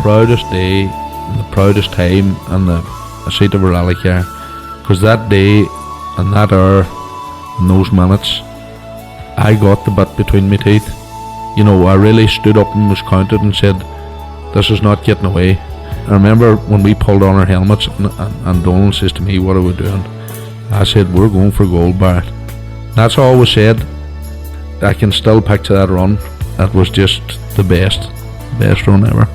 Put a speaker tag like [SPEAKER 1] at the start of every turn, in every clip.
[SPEAKER 1] proudest day, and the proudest time, and the sight of a rally car, because that day and that hour and those minutes, I got the bit between my teeth. You know, I really stood up and was counted and said, this is not getting away. I remember when we pulled on our helmets and Donald says to me, what are we doing? I said, we're going for gold, Barrett. That's all was said. I can still picture that run. That was just the best run ever.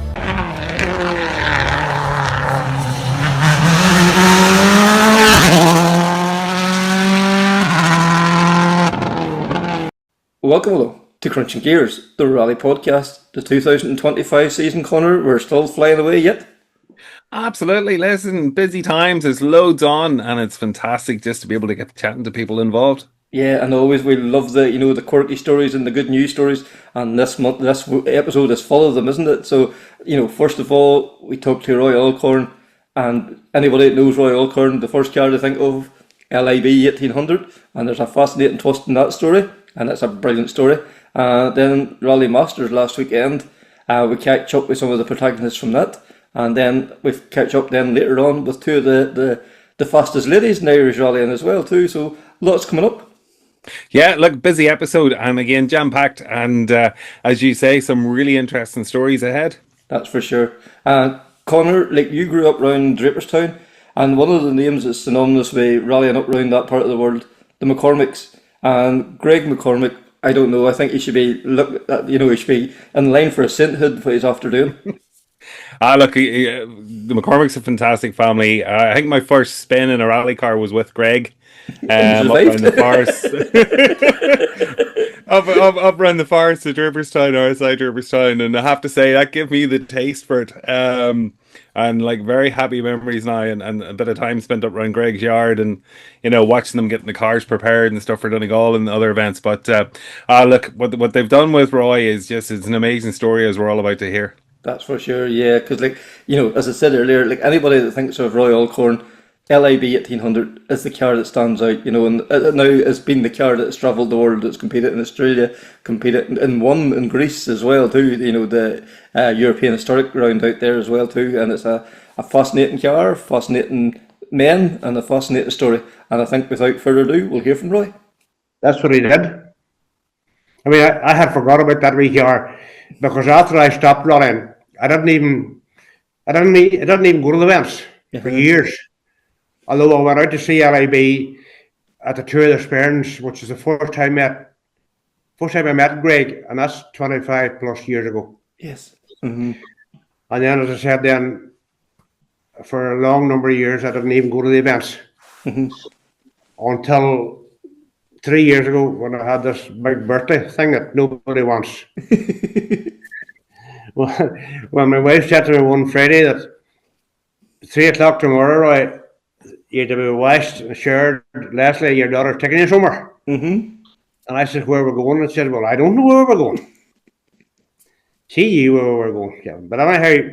[SPEAKER 2] Welcome along to Krunching Gears, the rally podcast. The 2025 season, Connor, we're still flying away yet?
[SPEAKER 3] Absolutely. Listen, busy times, there's loads on, and it's fantastic just to be able to get chatting to people involved.
[SPEAKER 2] Yeah, and always we love the quirky stories and the good news stories, and this episode is full of them, isn't it? So, first of all, we talked to Roy Alcorn, and anybody that knows Roy Alcorn, the first car to think of, LIB 1800, and there's a fascinating twist in that story, and it's a brilliant story. Then Rally Masters last weekend, we catch up with some of the protagonists from that, and then we catch up then later on with two of the fastest ladies in Irish rallying as well too, so lots coming up.
[SPEAKER 3] Yeah, look, busy episode, and again, jam-packed, and as you say, some really interesting stories ahead.
[SPEAKER 2] That's for sure. Connor, like, you grew up around Draperstown, and one of the names that's synonymous with rallying up around that part of the world, the McCormicks, and Greg McCormick, I don't know, I think he should be he should be in line for a sainthood for what he's after doing.
[SPEAKER 3] Look, the McCormick's a fantastic family. I think my first spin in a rally car was with Greg. Up around the forest. up around the forest of Draperstown, outside Draperstown, and I have to say that gave me the taste for it. And like very happy memories now, and a bit of time spent up around Greg's yard, and watching them getting the cars prepared and stuff for Donegal and other events. But look, what they've done with Roy is it's an amazing story, as we're all about to hear.
[SPEAKER 2] That's for sure, yeah, because as I said earlier, like anybody that thinks of Roy Alcorn, LIB 1800 is the car that stands out, and now has been the car that's travelled the world, that's competed in Australia, competed and won in Greece as well too, the European Historic round out there as well too, and it's a fascinating car, fascinating men, and a fascinating story, and I think without further ado, we'll hear from Roy.
[SPEAKER 4] That's what he did. I mean, I had forgot about that wee car, because after I stopped running, I didn't even go to the events for years. Although I went out to see LIB at the Tour of the Sperns, which is the first time I met Greg, and that's 25 plus years ago.
[SPEAKER 2] Yes. Mm-hmm.
[SPEAKER 4] And then, as I said, then for a long number of years, I didn't even go to the events until 3 years ago when I had this big birthday thing that nobody wants. When my wife said to me one Friday that 3 o'clock tomorrow, Roy, you're to be washed and shared. Leslie, your daughter's taking you somewhere. Mm-hmm. And I said, where we're going? And she said, well, I don't know where we're going. See you where we're going. Yeah. But anyhow,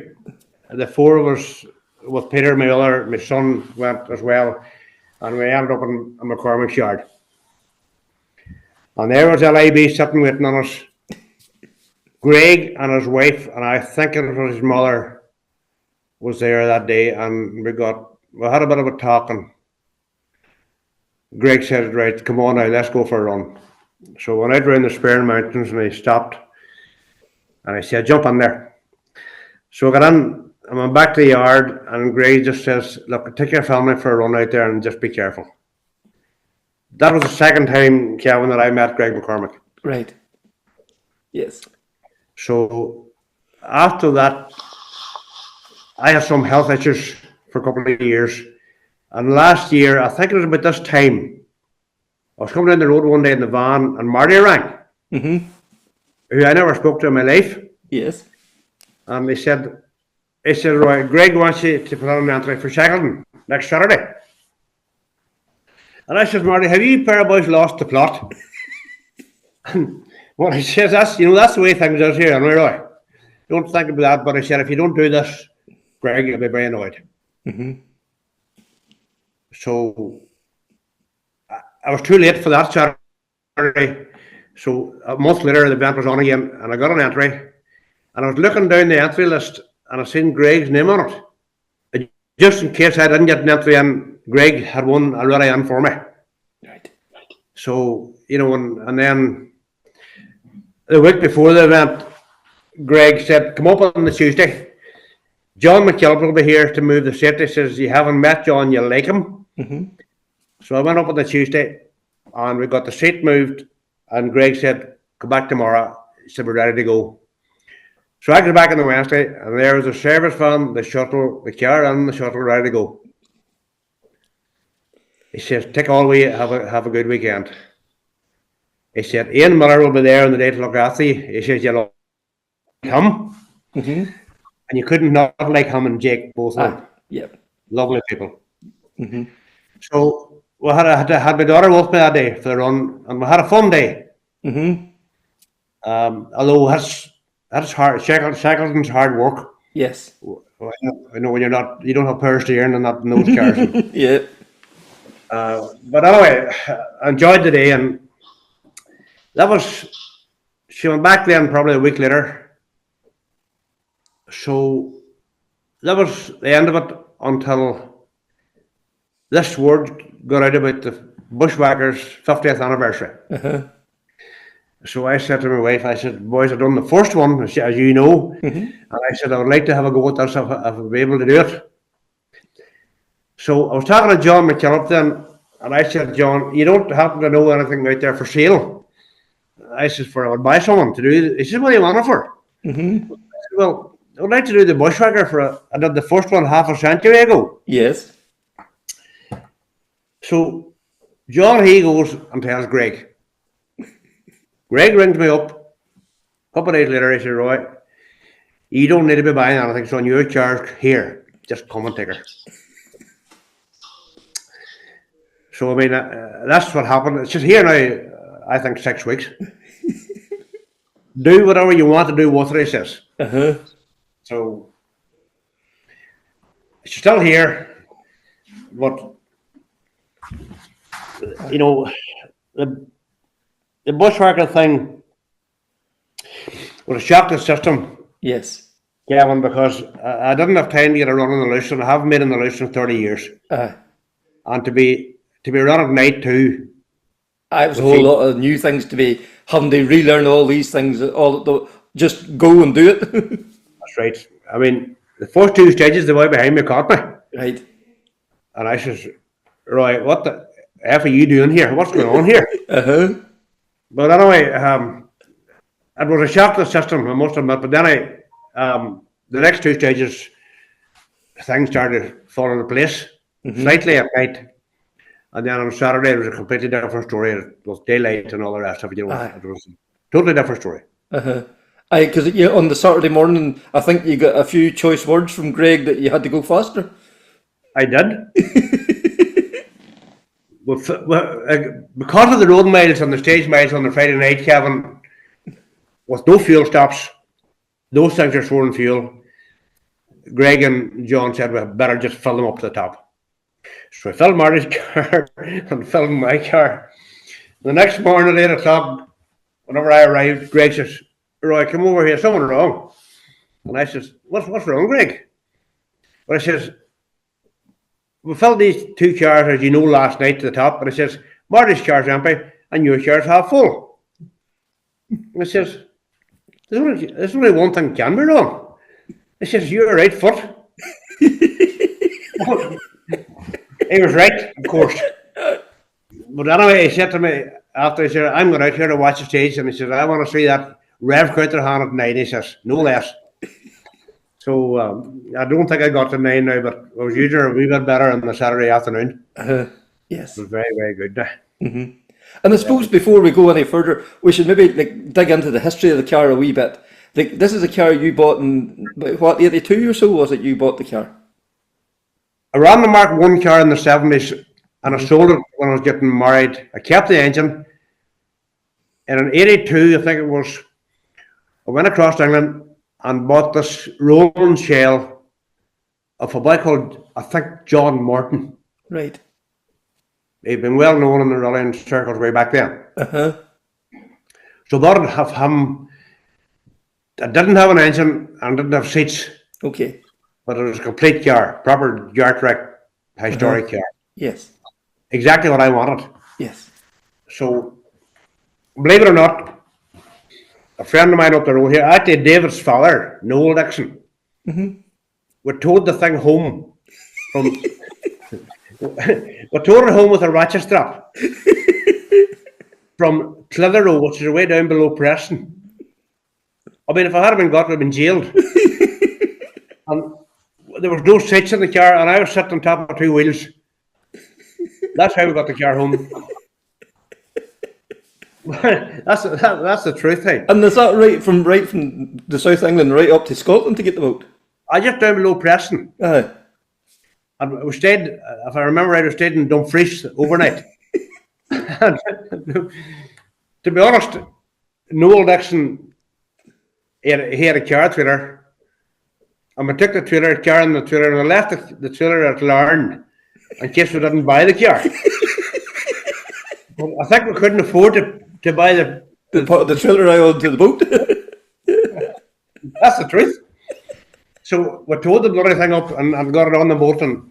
[SPEAKER 4] the four of us, with Peter, my son, went as well. And we ended up in McCormick's yard. And there was LIB sitting waiting on us. Greg and his wife, and I think it was his mother, was there that day. And we had a bit of a talk, and Greg said, right, come on now, let's go for a run. So we went out around the Sperrin Mountains, and I stopped, and I said, jump in there. So I got in, and went back to the yard, and Greg just says, look, take your family for a run out there and just be careful. That was the second time, Kevin, that I met Greg McCormick.
[SPEAKER 2] Right. Yes.
[SPEAKER 4] So after that, I had some health issues for a couple of years, and last year, I think it was about this time, I was coming down the road one day in the van, and Marty rang, who I never spoke to in my life.
[SPEAKER 2] Yes.
[SPEAKER 4] And he said, Roy, Greg wants you to put on an entry for Shackleton next Saturday. And I said, Marty, have you pair of boys lost the plot? Well, he says, that's the way things is here, and Roy, don't think about that, but I said, if you don't do this, Greg, you'll be very annoyed. Mm-hmm. So I was too late for that Saturday. So a month later, the event was on again, and I got an entry. And I was looking down the entry list, and I seen Greg's name on it. Just in case I didn't get an entry in, Greg had one already in for me.
[SPEAKER 2] Right.
[SPEAKER 4] So, and then the week before the event, Greg said, come up on the Tuesday. John McKillop will be here to move the seat. He says, you haven't met John, you'll like him.
[SPEAKER 2] Mm-hmm.
[SPEAKER 4] So I went up on the Tuesday and we got the seat moved, and Greg said, come back tomorrow. He said, we're ready to go. So I got back on the Wednesday, and there was a service van, the shuttle, the car and the shuttle ready to go. He says, take all we have a good weekend. He said, Ian Miller will be there on the day to look after you. He says, you'll like him.
[SPEAKER 2] Mm-hmm.
[SPEAKER 4] And you couldn't not like him and Jake, both of them.
[SPEAKER 2] Yep.
[SPEAKER 4] Lovely people.
[SPEAKER 2] Mm-hmm.
[SPEAKER 4] So we had my daughter with me that day for the run, and we had a fun day.
[SPEAKER 2] Mm-hmm.
[SPEAKER 4] Although that's hard. Shackleton's hard work.
[SPEAKER 2] Yes.
[SPEAKER 4] I know when you don't have power steering and not in those cars.
[SPEAKER 2] Yeah.
[SPEAKER 4] But anyway, I enjoyed the day, and she went back then probably a week later. So that was the end of it until this word got out about the Bushwhackers' 50th anniversary.
[SPEAKER 2] Uh-huh.
[SPEAKER 4] So I said to my wife, I said, boys, I've done the first one, as you know, and I said, I would like to have a go at this if I'll be able to do it. So I was talking to John McKillop then, and I said, John, you don't happen to know anything out there for sale? I said, I would buy someone to do. He said, what do you want it for?
[SPEAKER 2] Mm-hmm.
[SPEAKER 4] I said, well, I would like to do the Bushwhacker I did the first one half a century ago.
[SPEAKER 2] Yes.
[SPEAKER 4] So John, he goes and tells Greg. Greg rings me up a couple of days later. He said, Roy, you don't need to be buying anything, so on your charge here, just come and take her. So I mean, that's what happened. It's just here now, I think 6 weeks. Do whatever you want to do with it, he says.
[SPEAKER 2] Uh-huh.
[SPEAKER 4] So she's still here, but the Bushwhacker thing was a shock to the system.
[SPEAKER 2] Yes.
[SPEAKER 4] Gavin, because I didn't have time to get a run on the loose, and I haven't been in the loose in 30 years. And to be run at night too.
[SPEAKER 2] It was a whole lot of new things to be having to relearn all these things. Just go and do it.
[SPEAKER 4] That's right. I mean, the first two stages, the boy behind me caught me.
[SPEAKER 2] Right.
[SPEAKER 4] And I says, Roy, what the F are you doing here? What's going on here?
[SPEAKER 2] Uh-huh.
[SPEAKER 4] But anyway, it was a shock to the system, I must admit. But then the next two stages, things started to fall into place slightly at night. And then on Saturday, it was a completely different story. It was daylight and all the rest of it. It was a totally different story.
[SPEAKER 2] Uh-huh. Because on the Saturday morning, I think you got a few choice words from Greg that you had to go faster.
[SPEAKER 4] I did. Because of the road miles and the stage miles on the Friday night, Kevin, with no fuel stops, those things are storing fuel. Greg and John said we better just fill them up to the top. So I filled Marty's car and filled my car. The next morning at 8 o'clock, whenever I arrived, Greg says, Roy, come over here, something wrong. And I says, what's wrong, Greg? But I says, we filled these two cars, as you know, last night to the top. And I says, Marty's car's empty and your car's half full. And I says, there's only one thing can be wrong. I says, you're right foot. He was right, of course. But anyway, he said to me after, he said, I'm going out here to watch the stage. And he said, I want to see that rev counter hand at 9. He says, no less. So I don't think I got to 9 now, but I was using it a wee bit better on the Saturday afternoon.
[SPEAKER 2] Yes.
[SPEAKER 4] It was very, very good.
[SPEAKER 2] Mm-hmm. And I suppose before we go any further, we should maybe dig into the history of the car a wee bit. This is a car you bought in, 82 or so was it you bought the car?
[SPEAKER 4] I ran the Mark 1 car in the 70s and I sold it when I was getting married. I kept the engine. And in 82, I think it was, I went across England and bought this rolling shell of a boy called, I think, John Morton.
[SPEAKER 2] Right.
[SPEAKER 4] He'd been well known in the rallying circles way back then.
[SPEAKER 2] Uh-huh.
[SPEAKER 4] So I thought I'd have him. I didn't have an engine and didn't have seats.
[SPEAKER 2] Okay.
[SPEAKER 4] but it was a complete car, proper jar track, historic car.
[SPEAKER 2] Yes.
[SPEAKER 4] Exactly what I wanted.
[SPEAKER 2] Yes.
[SPEAKER 4] So, believe it or not, a friend of mine up the road here, actually David's father, Noel Dixon, we towed the thing home from. We towed it home with a ratchet strap from Clitheroe, which is way down below Preston. I mean, if I had been got, I'd have been jailed. And there was no seats in the car, and I was sitting on top of two wheels. That's how we got the car home. that's the truth, hey.
[SPEAKER 2] And is that right from the South England right up to Scotland to get the boat?
[SPEAKER 4] I just down below Preston.
[SPEAKER 2] Aye.
[SPEAKER 4] And we stayed, if I remember right, we stayed in Dumfries overnight. And, to be honest, Noel Dixon, he had a car trailer. And we took the trailer, carrying the trailer, and we left the trailer at Killarney in case we didn't buy the car. But I think we couldn't afford to buy
[SPEAKER 2] The trailer I onto the boat.
[SPEAKER 4] That's the truth. So we towed the bloody thing up and got it on the boat, and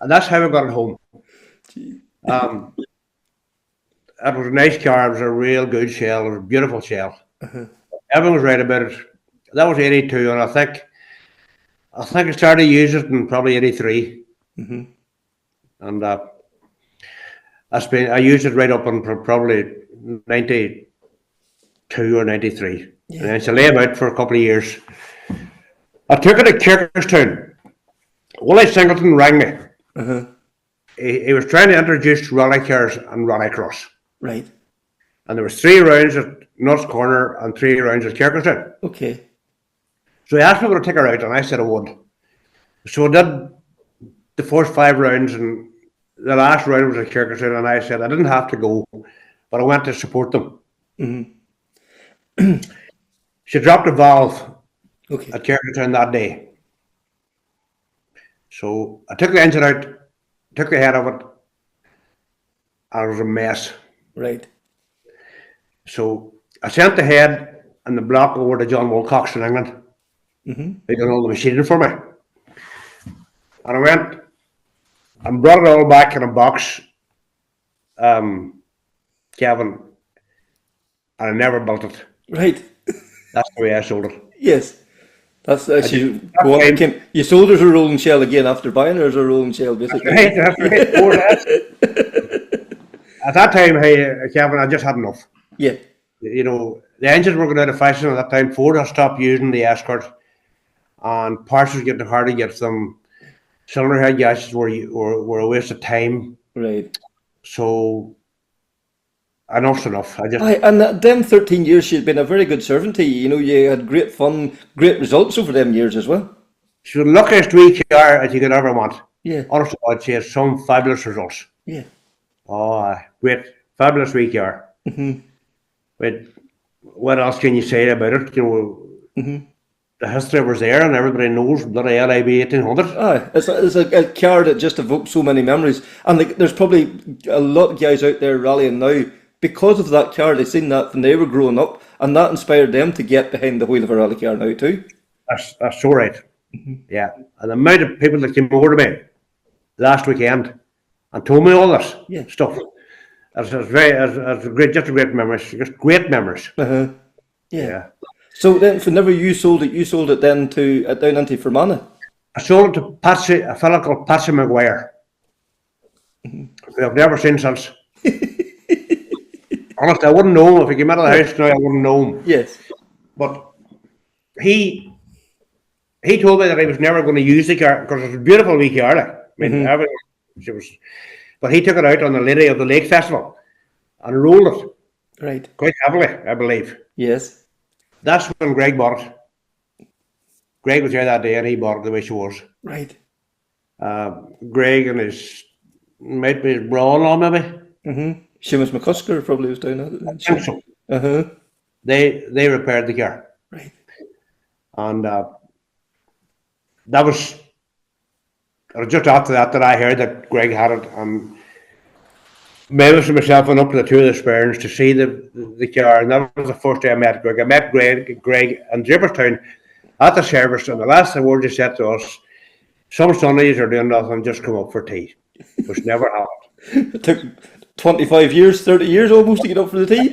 [SPEAKER 4] that's how we got it home. It was a nice car. It was a real good shell. It was a beautiful shell. Everyone was right about it. That was 82, and I think I started to use it in probably 83. And I used it right up until probably 92 or 93. And then she lay about for a couple of years. I took it to Kirkerstown. Willie Singleton rang me. He was trying to introduce rally cars and rally cross.
[SPEAKER 2] Right.
[SPEAKER 4] And there was 3 rounds at Nuts Corner and 3 rounds at Kirkerstown.
[SPEAKER 2] Okay.
[SPEAKER 4] So he asked me to take her out, and I said I would. So I did the first 5 rounds, and the last round was at Kirkerstown, and I said I didn't have to go, but I went to support them. She dropped a valve at Kirkerstown that day. So I took the engine out, took the head of it, and it was a mess.
[SPEAKER 2] Right.
[SPEAKER 4] So I sent the head and the block over to John Wilcox in England. They done all the machining for me. And I went and brought it all back in a box, Kevin, and I never built it.
[SPEAKER 2] Right.
[SPEAKER 4] That's the way I sold it.
[SPEAKER 2] Yes. That's actually your shoulders are rolling shell again after buying it, or is a rolling shell basically.
[SPEAKER 4] That's right. At that time, Kevin, I just had enough.
[SPEAKER 2] Yeah.
[SPEAKER 4] You know, the engines were going out of fashion at that time. Ford had stopped using the Escort, and parts was getting hard to get them. Cylinder head gashes were a waste of time.
[SPEAKER 2] Right.
[SPEAKER 4] So enough's enough.
[SPEAKER 2] And them 13 years, she's been a very good servant to you. You know, you had great fun, great results over them years as well.
[SPEAKER 4] She's the luckiest wee car that you could ever want.
[SPEAKER 2] Yeah.
[SPEAKER 4] Honestly, she has some fabulous results.
[SPEAKER 2] Yeah.
[SPEAKER 4] Oh, great, fabulous wee car. But what else can you say about it? You know, the history was there, and everybody knows bloody LIB 1800.
[SPEAKER 2] It's a car that just evokes so many memories, and there's probably a lot of guys out there rallying now because of that car. They seen that when they were growing up, and that inspired them to get behind the wheel of a rally car now too.
[SPEAKER 4] That's so right. Yeah, and the amount of people that came over to me last weekend and told me all this stuff. It's just a great memories. Just great memories. Yeah.
[SPEAKER 2] So then, whenever you sold it then to down into Fermanagh?
[SPEAKER 4] I sold it to a fellow called Patsy McGuire, who I've never seen since. Honestly, I wouldn't know him. If he came out of the house now, I wouldn't know him.
[SPEAKER 2] Yes.
[SPEAKER 4] But he told me that he was never going to use the car because it was a beautiful wee car. Like. I mean, but he took it out on the Lady of the Lake Festival and rolled it.
[SPEAKER 2] Right.
[SPEAKER 4] Quite heavily, I believe.
[SPEAKER 2] Yes.
[SPEAKER 4] That's when Greg bought it. Greg was there that day and he bought it the way she was.
[SPEAKER 2] Right.
[SPEAKER 4] Greg and his brother-in-law maybe.
[SPEAKER 2] Seamus McCusker probably was down there.
[SPEAKER 4] I think so. They repaired the car.
[SPEAKER 2] Right.
[SPEAKER 4] And that was just after that I heard that Greg had it, and Mavis and myself went up to the 2 of the Sperrins to see the car, and that was the first day I met Greg. I met Greg in Draperstown, at the service, and the last word they said to us, some Sundays are doing nothing, just come up for tea, which never happened.
[SPEAKER 2] It took 25 years, 30 years almost to get up for the tea.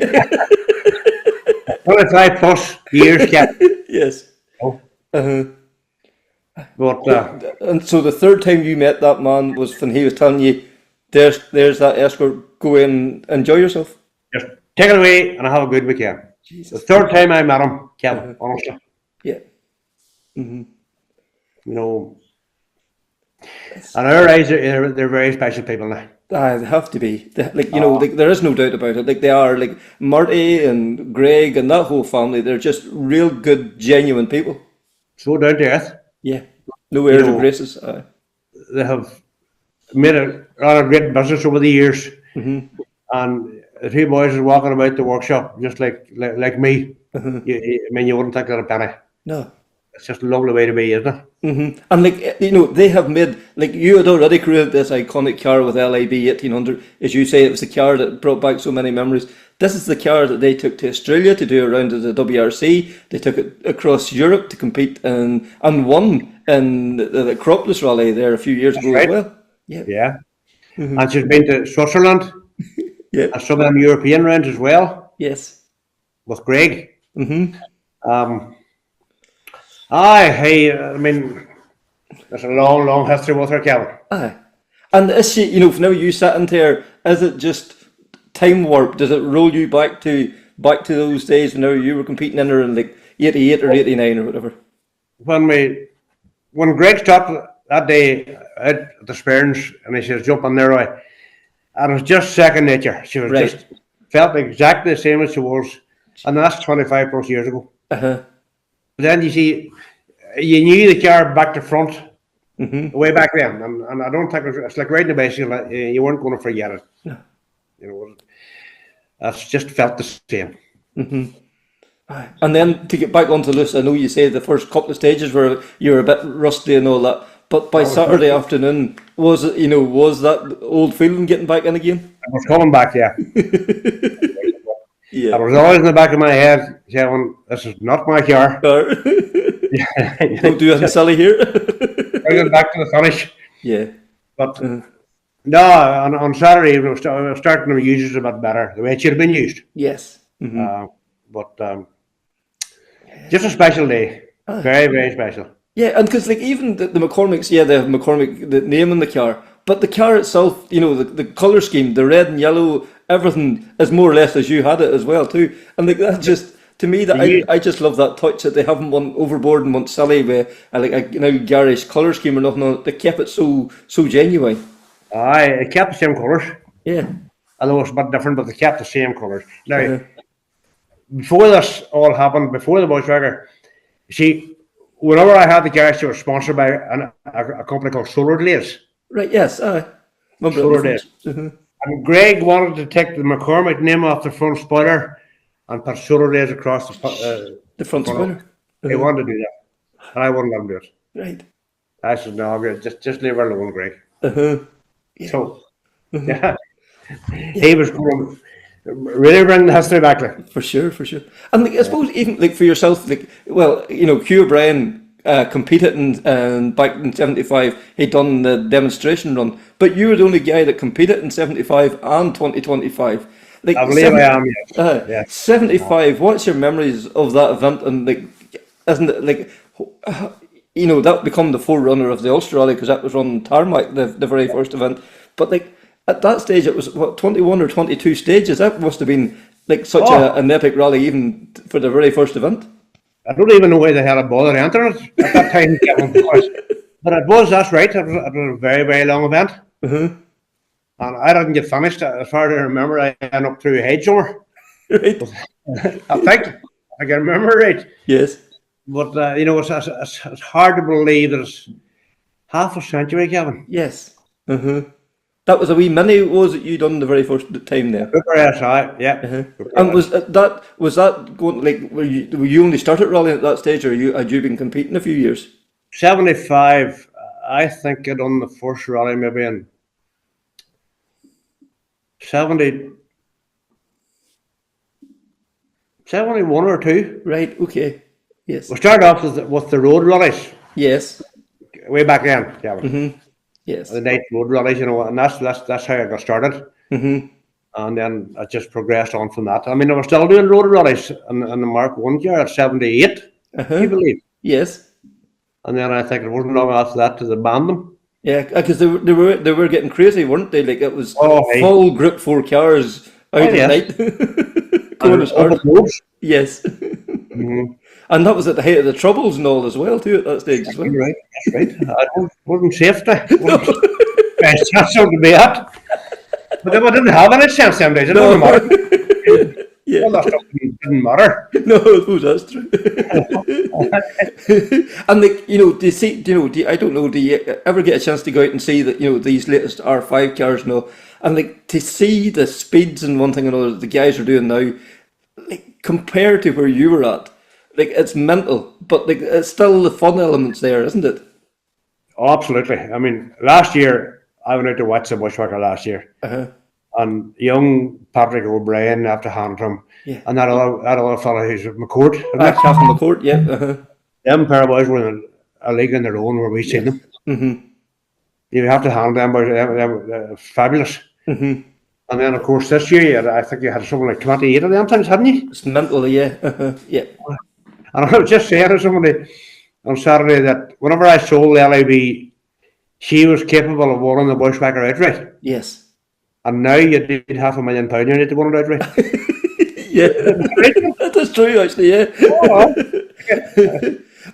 [SPEAKER 4] 25 plus years, Kev.
[SPEAKER 2] Yes.
[SPEAKER 4] Oh.
[SPEAKER 2] Uh-huh.
[SPEAKER 4] But
[SPEAKER 2] And so the third time you met that man was when he was telling you, there's that escort, go in, enjoy yourself.
[SPEAKER 4] just take it away and have a good weekend.
[SPEAKER 2] Jesus.
[SPEAKER 4] The third time I met him, Kevin, honestly,
[SPEAKER 2] Yeah.
[SPEAKER 4] you know, and our eyes, they're very special people now.
[SPEAKER 2] They have to be. There is no doubt about it. Like, they are, like, Marty and Greg and that whole family, they're just real good, genuine people.
[SPEAKER 4] So down to earth.
[SPEAKER 2] Yeah. No airs or
[SPEAKER 4] know,
[SPEAKER 2] graces.
[SPEAKER 4] They have made a rather great business over the years. And the two boys are walking about the workshop just like me. I mean, you wouldn't think they're a penny.
[SPEAKER 2] No.
[SPEAKER 4] It's just a lovely way to be, isn't it?
[SPEAKER 2] And they have made, like, you had already created this iconic car with LAB 1800. As you say, it was the car that brought back so many memories. This is the car that they took to Australia to do a round of the WRC. They took it across Europe to compete and won in the Acropolis Rally there a few years ago as well. Yeah.
[SPEAKER 4] Yeah. And she's been to Switzerland
[SPEAKER 2] Yeah.
[SPEAKER 4] and some of them European rounds as well
[SPEAKER 2] Yes.
[SPEAKER 4] with Greg. I mean, there's a long, long history with her, Kevin.
[SPEAKER 2] Aye. And is she, now you sat into her, is it just time warp? Does it roll you back to those days whenever you were competing in her in like 88 or 89 or whatever?
[SPEAKER 4] When Greg stopped that day out at the Spearns and he says, jump on there, right? And it was just second nature. She was
[SPEAKER 2] Right.
[SPEAKER 4] just felt exactly the same as she was. And that's 25 plus years ago.
[SPEAKER 2] Uh-huh.
[SPEAKER 4] But then you see, you knew the car back to front way back then. And I don't think it's like riding a bicycle, you weren't going to forget it.
[SPEAKER 2] No.
[SPEAKER 4] That's just felt the same.
[SPEAKER 2] Aye. And then to get back onto this, I know you say the first couple of stages where you were a bit rusty and all that, but by Saturday afternoon, was that old feeling getting back in again?
[SPEAKER 4] I was coming back, yeah.
[SPEAKER 2] Yeah.
[SPEAKER 4] I was always in the back of my head saying, this is not my car.
[SPEAKER 2] Don't do anything silly here.
[SPEAKER 4] Bring it back to the finish.
[SPEAKER 2] Yeah.
[SPEAKER 4] But no, on Saturday, we were starting to use it a bit better, the way it should have been used.
[SPEAKER 2] Yes.
[SPEAKER 4] But just a special day. Very, very special.
[SPEAKER 2] Yeah, and because like even the McCormicks, they have McCormick, the name on the car, but the car itself, the colour scheme, the red and yellow, everything is more or less as you had it as well too. And like that just, to me, that I just love that touch that they haven't went overboard and went silly with garish colour scheme or nothing on it. They kept it so genuine.
[SPEAKER 4] Aye, it kept the same colours.
[SPEAKER 2] Yeah.
[SPEAKER 4] Although it's a bit different, but they kept the same colours. Now, before this all happened, before the Bushwhacker, see, whenever I had the car, she was sponsored by a company called Solar Glaze.
[SPEAKER 2] Right, yes.
[SPEAKER 4] Solar Glaze. And Greg wanted to take the McCormick name off the front spoiler and put Solar Glaze across
[SPEAKER 2] the front spoiler.
[SPEAKER 4] He wanted to do that. And I wouldn't let him do it.
[SPEAKER 2] Right.
[SPEAKER 4] I said, no, just leave her alone, Greg.
[SPEAKER 2] Yeah.
[SPEAKER 4] So, yeah. He was going to really bring the history back. Like.
[SPEAKER 2] For sure. And like, I suppose even like for yourself, like, well, Q O'Brien competed in back in 75. He'd done the demonstration run, but you were the only guy that competed in 75 and 2025. Like,
[SPEAKER 4] I believe I am. Yes.
[SPEAKER 2] 75. What's your memories of that event? And like, isn't it like, that become the forerunner of the Ulster Rally because that was on tarmac, the very first event. But like at that stage, it was 21 or 22 stages. That must have been like such an epic rally, even for the very first event.
[SPEAKER 4] I don't even know why they had a bother entering it at that time, but it was. That's right. It was a very, very long event, and I didn't get finished. As far as I remember, I ended up through a hedge somewhere.
[SPEAKER 2] Right.
[SPEAKER 4] I think I can remember right.
[SPEAKER 2] Yes.
[SPEAKER 4] But it's hard to believe that it's half a century, Kevin.
[SPEAKER 2] Yes. That was a wee mini, was it? You done the very first time there?
[SPEAKER 4] Yeah.
[SPEAKER 2] And was that going like were you only started rallying at that stage, or had you been competing a few years?
[SPEAKER 4] 75. I think I done the first rally maybe in 71 or 2.
[SPEAKER 2] Right. Okay. Yes.
[SPEAKER 4] We started off with the road rallies
[SPEAKER 2] Yes.
[SPEAKER 4] way back then. Yeah.
[SPEAKER 2] Yes.
[SPEAKER 4] The night road rallies, and that's how I got started. And then I just progressed on from that. I mean, I was still doing road rallies in the Mark 1 car at 78, you believe.
[SPEAKER 2] Yes.
[SPEAKER 4] And then I think it wasn't long after that to they banned them.
[SPEAKER 2] Yeah, because they were getting crazy, weren't they? Like it was
[SPEAKER 4] Hey.
[SPEAKER 2] full Group 4 cars out at
[SPEAKER 4] yes.
[SPEAKER 2] night.
[SPEAKER 4] And
[SPEAKER 2] Going as
[SPEAKER 4] open
[SPEAKER 2] hard.
[SPEAKER 4] roads.
[SPEAKER 2] Yes. And that was at the height of the Troubles and all as well, too, at that stage as well.
[SPEAKER 4] You're right, that's right. I wasn't safety. Best chance to be at. But I didn't have any sense them days. It didn't matter.
[SPEAKER 2] Yeah.
[SPEAKER 4] All that stuff didn't matter.
[SPEAKER 2] No, I suppose that's true. And like, you know, do you see? I don't know. Do you ever get a chance to go out and see that? You know, these latest R5 cars and all, and like to see the speeds and one thing and another the guys are doing now, like compared to where you were at, like it's mental. But like it's still the fun elements there, isn't it?
[SPEAKER 4] Oh, absolutely. I mean, last year I went out to watch the Bushwhacker last year. And young Patrick O'Brien after Hannah, and that other fella who's at McCourt.
[SPEAKER 2] Captain McCourt, yeah.
[SPEAKER 4] Them pair of boys were in a league on their own where we seen them. You have to hand them boys, they're fabulous. And then, of course, this year, I think you had something like 28 of them things, hadn't you?
[SPEAKER 2] It's mental, yeah. Yeah.
[SPEAKER 4] And I was just saying to somebody on Saturday that whenever I sold the LIB, she was capable of winning the Bushwhacker outright.
[SPEAKER 2] Yes.
[SPEAKER 4] And now you need £500,000, you need to win it outright.
[SPEAKER 2] Yeah, that's true, actually, yeah.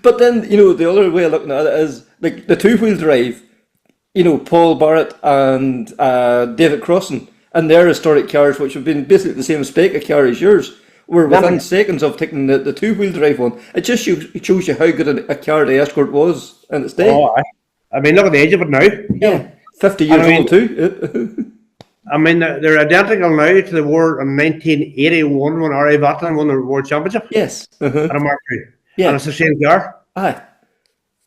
[SPEAKER 2] But then, you know, the other way of looking at it is like the two-wheel drive, you know, Paul Barrett and David Crossan and their historic cars, which have been basically the same spec of car as yours, were within seconds of taking the two-wheel drive one. It just shows you how good a car the Escort was in its day.
[SPEAKER 4] I mean, look at the age of it now.
[SPEAKER 2] Yeah, 50 years old too.
[SPEAKER 4] I mean, they're identical now to the war in 1981 when R.A. Vatlin won the World Championship.
[SPEAKER 2] Yes.
[SPEAKER 4] And a Mark II.
[SPEAKER 2] Yeah.
[SPEAKER 4] And it's the same car.
[SPEAKER 2] Aye.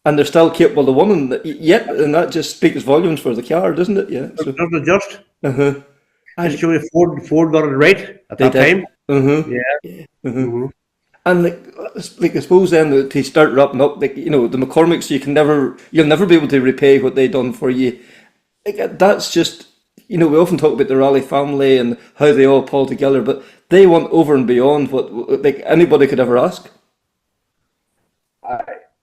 [SPEAKER 2] And they're still capable of winning yet, and that just speaks volumes for the car, doesn't it? Yeah. So.
[SPEAKER 4] Doesn't it just? Just show you Ford got it right at that time. Yeah.
[SPEAKER 2] And like I suppose then to start wrapping up, like you know, the McCormicks, you'll never be able to repay what they done for you. Like that's just. You know, we often talk about the Raleigh family and how they all pull together, but they went over and beyond what like anybody could ever ask.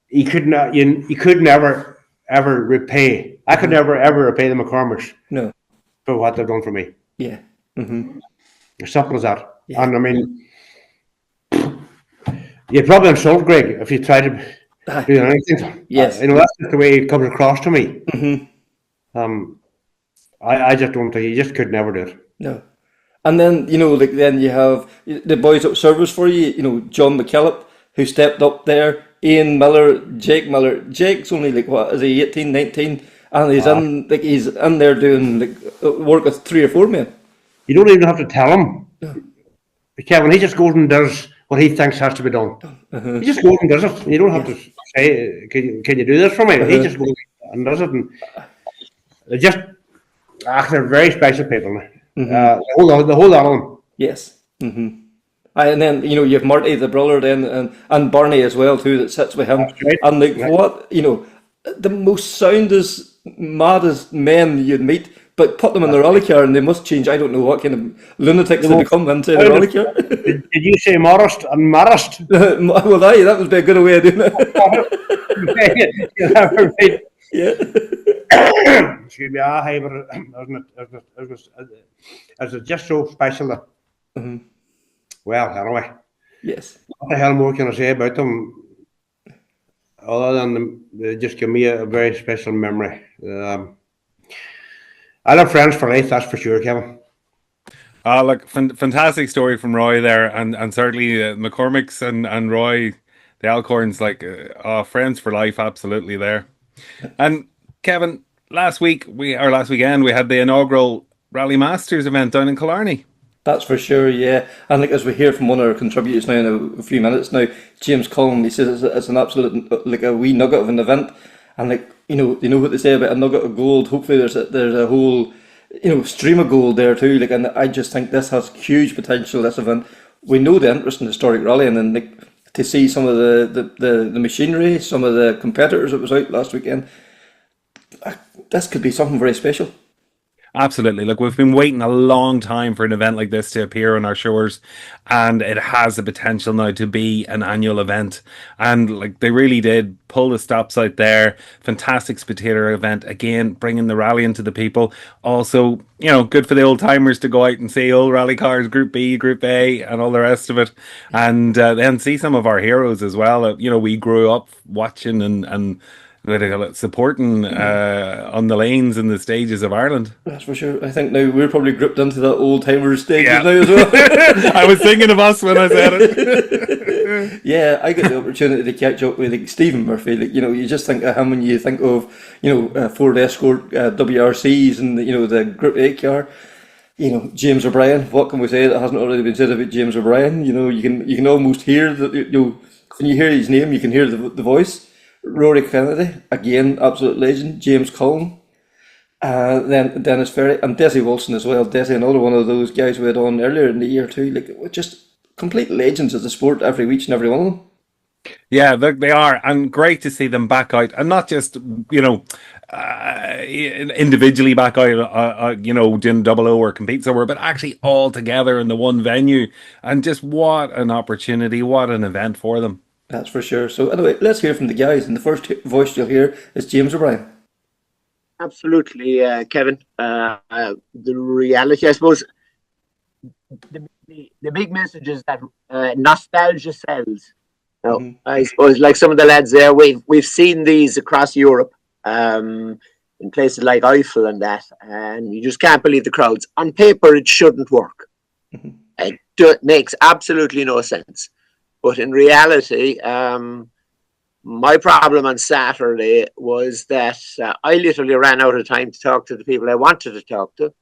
[SPEAKER 4] You could never ever repay. I could never ever repay the McCormicks.
[SPEAKER 2] No.
[SPEAKER 4] For what they've done for me.
[SPEAKER 2] Yeah.
[SPEAKER 4] As simple as that.
[SPEAKER 2] Yeah.
[SPEAKER 4] And I mean, you'd probably insult Greg if you tried to do anything.
[SPEAKER 2] Yes.
[SPEAKER 4] You know, that's just the way it comes across to me. I just don't think you just could never do it.
[SPEAKER 2] No. And then, you know, like then you have the boys up service for you, you know, John McKillop, who stepped up there, Ian Miller, Jake Miller. Jake's only like, what, is he 18, 19? And he's in there doing like work with 3 or 4 men.
[SPEAKER 4] You don't even have to tell him. Kevin, he just goes and does what he thinks has to be done. He just goes and does it. You don't have to say, can you do this for me? He just goes and does it. And they just... they're very special people. The whole lot of them.
[SPEAKER 2] Yes. And then you know you have Marty the brother then and Barney as well too that sits with him.
[SPEAKER 4] Right.
[SPEAKER 2] And like what you know, the most soundest, maddest men you'd meet, but put them in the rally car and they must change. I don't know what kind of lunatics they become into the rally car.
[SPEAKER 4] Did you say modest and maddest?
[SPEAKER 2] Well, that would be a good way of doing it. Yeah.
[SPEAKER 4] Excuse me, but is it just so special that, well, anyway.
[SPEAKER 2] Yes.
[SPEAKER 4] What the hell more can I say about them other than they just give me a very special memory. I have friends for life, that's for sure, Kevin.
[SPEAKER 3] Look, fantastic story from Roy there, and certainly McCormick's and Roy, the Alcorns, like friends for life, absolutely there. And Kevin, last weekend we had the inaugural Rally Masters event down in Killarney.
[SPEAKER 2] That's for sure, yeah. And like as we hear from one of our contributors now in a few minutes now, James Cullen, he says it's an absolute like a wee nugget of an event, and like you know what they say about a nugget of gold. Hopefully there's a whole stream of gold there too. Like, and I just think this has huge potential. This event, we know the interest in historic rallying, and like to see some of the machinery, some of the competitors that was out last weekend. This could be something very special.
[SPEAKER 3] Absolutely. Look, we've been waiting a long time for an event like this to appear on our shores, and it has the potential now to be an annual event. And like they really did pull the stops out there. Fantastic spectator event again, bringing the rally into the people. Also, good for the old timers to go out and see old rally cars, Group B, Group A, and all the rest of it, and then see some of our heroes as well. We grew up watching and supporting on the lanes and the stages of Ireland.
[SPEAKER 2] That's for sure. I think now we're probably grouped into that old timer stage
[SPEAKER 3] Yeah.
[SPEAKER 2] now as well.
[SPEAKER 3] I was thinking of us when I said it.
[SPEAKER 2] Yeah, I got the opportunity to catch up with Stephen Murphy. You just think of him when you think of Ford Escort WRCs and the Group 8 car. James O'Brien. What can we say that hasn't already been said about James O'Brien? You can almost hear that. When you hear his name, you can hear the voice. Rory Kennedy, again, absolute legend. James Cullen, then Denis Ferry, and Dessie Wilson as well. Dessie, another one of those guys we had on earlier in the year too. Just complete legends of the sport, each and every one of them.
[SPEAKER 3] Yeah, they are, and great to see them back out, and not just individually back out, doing double O or compete somewhere, but actually all together in the one venue, and just what an opportunity, what an event for them.
[SPEAKER 2] That's for sure. So anyway, let's hear from the guys, and the first voice you'll hear is James O'Brien.
[SPEAKER 5] Absolutely, Kevin. The reality, I suppose, the big message is that nostalgia sells. I suppose, like some of the lads there, we've seen these across Europe, in places like Aoife and that, and you just can't believe the crowds. On paper, it shouldn't work. It makes absolutely no sense. But in reality, my problem on Saturday was that I literally ran out of time to talk to the people I wanted to talk to,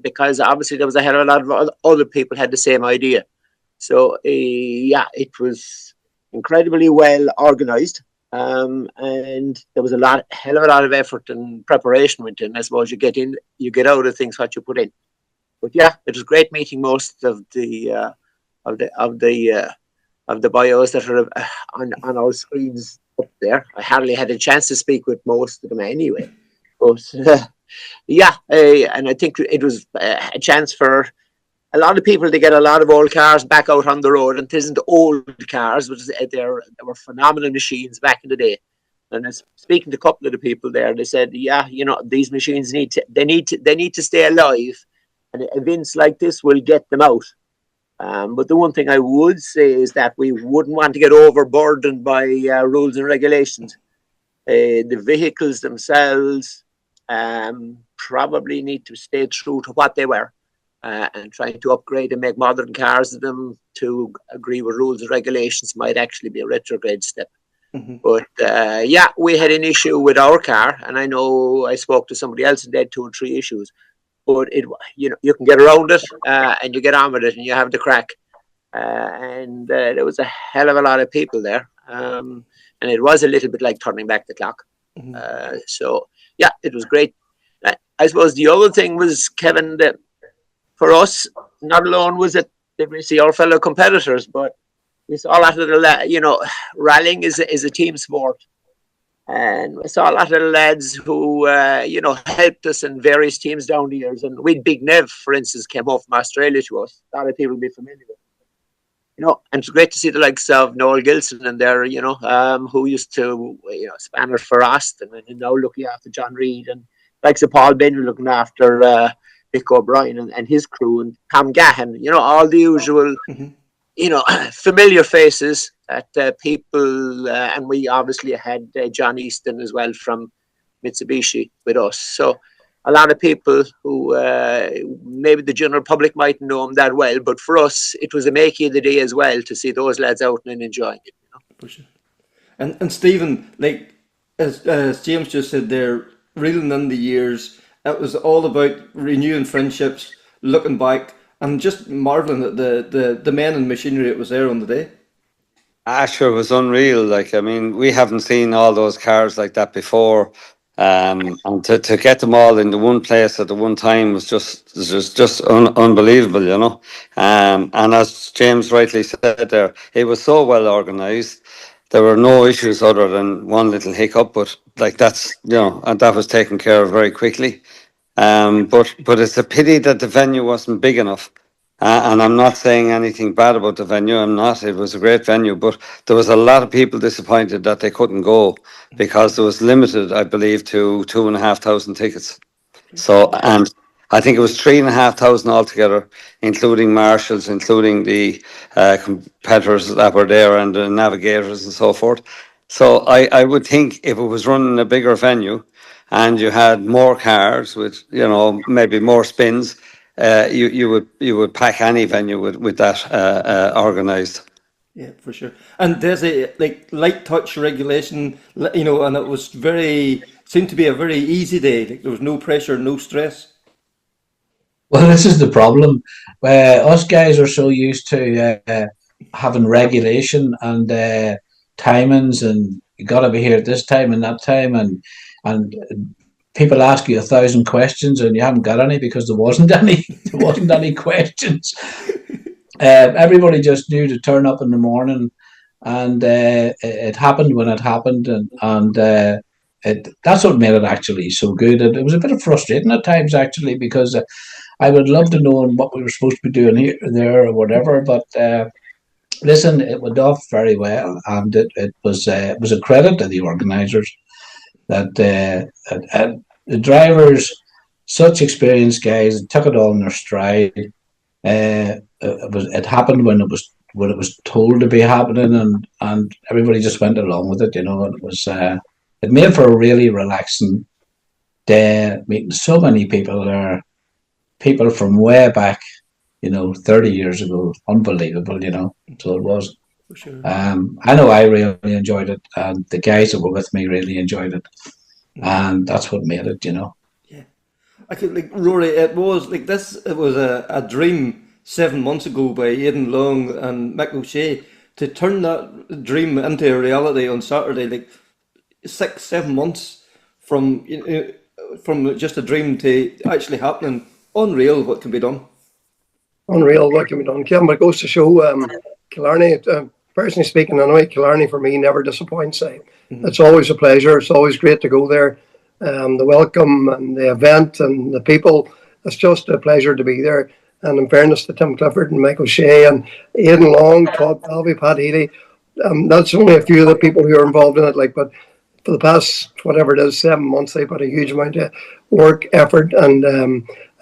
[SPEAKER 5] because obviously there was a hell of a lot of other people had the same idea. So it was incredibly well organised, and there was hell of a lot of effort and preparation went in. I suppose you get out of things what you put in. But yeah, it was great meeting most of the bios that are on our screens up there. I hardly had a chance to speak with most of them anyway. But and I think it was a chance for a lot of people to get a lot of old cars back out on the road. And it isn't old cars, but they were phenomenal machines back in the day. And speaking to a couple of the people there, they said, these machines need to stay alive, and events like this will get them out. But the one thing I would say is that we wouldn't want to get overburdened by rules and regulations. The vehicles themselves probably need to stay true to what they were, and trying to upgrade and make modern cars of them to agree with rules and regulations might actually be a retrograde step. But we had an issue with our car, and I know I spoke to somebody else and they had 2 or 3 issues. But you can get around it, and you get on with it, and you have the crack. And there was a hell of a lot of people there, and it was a little bit like turning back the clock. So it was great. I suppose the other thing was, Kevin, that for us, not alone was it that we see our fellow competitors, but we saw a lot of the rallying is a team sport. And we saw a lot of the lads who, helped us in various teams down the years. And we'd Big Nev, for instance, came up from Australia to us. A lot of people will be familiar with it. And it's great to see the likes of Noel Gilson in there, who used to, Spanner for Austin and now looking after John Reid. And likes of Paul Benry looking after Vic O'Brien and his crew. And Tom Gahan, all the usual, familiar faces that people, and we obviously had John Easton as well from Mitsubishi with us. So a lot of people who maybe the general public mightn't know him that well, but for us, it was a makey of the day as well to see those lads out and enjoying it.
[SPEAKER 2] For sure. And Stephen, as James just said there, reeling in the years, it was all about renewing friendships, looking back, and just marvelling at the men and machinery that was there on the day.
[SPEAKER 6] Sure, it was unreal. We haven't seen all those cars like that before. And to get them all in the one place at the one time was just unbelievable, you know. And as James rightly said there, it was so well organised. There were no issues other than one little hiccup, but like that's, you know, and that was taken care of very quickly. But it's a pity that the venue wasn't big enough. And I'm not saying anything bad about the venue. I'm not. It was a great venue, but there was a lot of people disappointed that they couldn't go because there was limited, I believe, to 2,500 tickets. So, and I think it was 3,500 altogether, including marshals, including the competitors that were there and the navigators and so forth. So I would think if it was running a bigger venue and you had more cars with, you know, maybe more spins, you would pack any venue with that organised.
[SPEAKER 2] Yeah, for sure. And there's a light touch regulation, you know, and it was seemed to be a very easy day. Like there was no pressure, no stress.
[SPEAKER 7] Well, this is the problem. Us guys are so used to having regulation and timings, and you got to be here at this time and that time, and people ask you 1,000 questions, and you haven't got any because there wasn't any. There wasn't any questions. Everybody just knew to turn up in the morning, and it happened when it happened, and that's what made it actually so good. It was a bit of frustrating at times actually because I would love to know what we were supposed to be doing here, there, or whatever. But listen, it went off very well, and it was a credit to the organisers that the drivers, such experienced guys, took it all in their stride. It happened when it was told to be happening, and everybody just went along with it. You know, it made for a really relaxing day, meeting so many people there, people from way back, you know, 30 years ago. Unbelievable, you know. So it was.
[SPEAKER 2] For sure.
[SPEAKER 7] I know I really enjoyed it, and the guys that were with me really enjoyed it, and that's what made it, you know.
[SPEAKER 2] I could, like, Rory, it was like this. It was a dream 7 months ago by Aidan Long and Mick O'Shea to turn that dream into a reality on Saturday. Like 6-7 months from from just a dream to actually happening. Unreal what can be done.
[SPEAKER 8] Unreal what can be done, Kim. But it goes to show Killarney. Personally speaking, anyway, Killarney for me never disappoints. It's always a pleasure. It's always great to go there. The welcome and the event and the people, it's just a pleasure to be there. And in fairness to Tim Clifford and Michael Shea and Aidan Long, Todd Palvey, Pat Healy, that's only a few of the people who are involved in it. Like, but for the past, whatever it is, 7 months, they put a huge amount of work, effort, and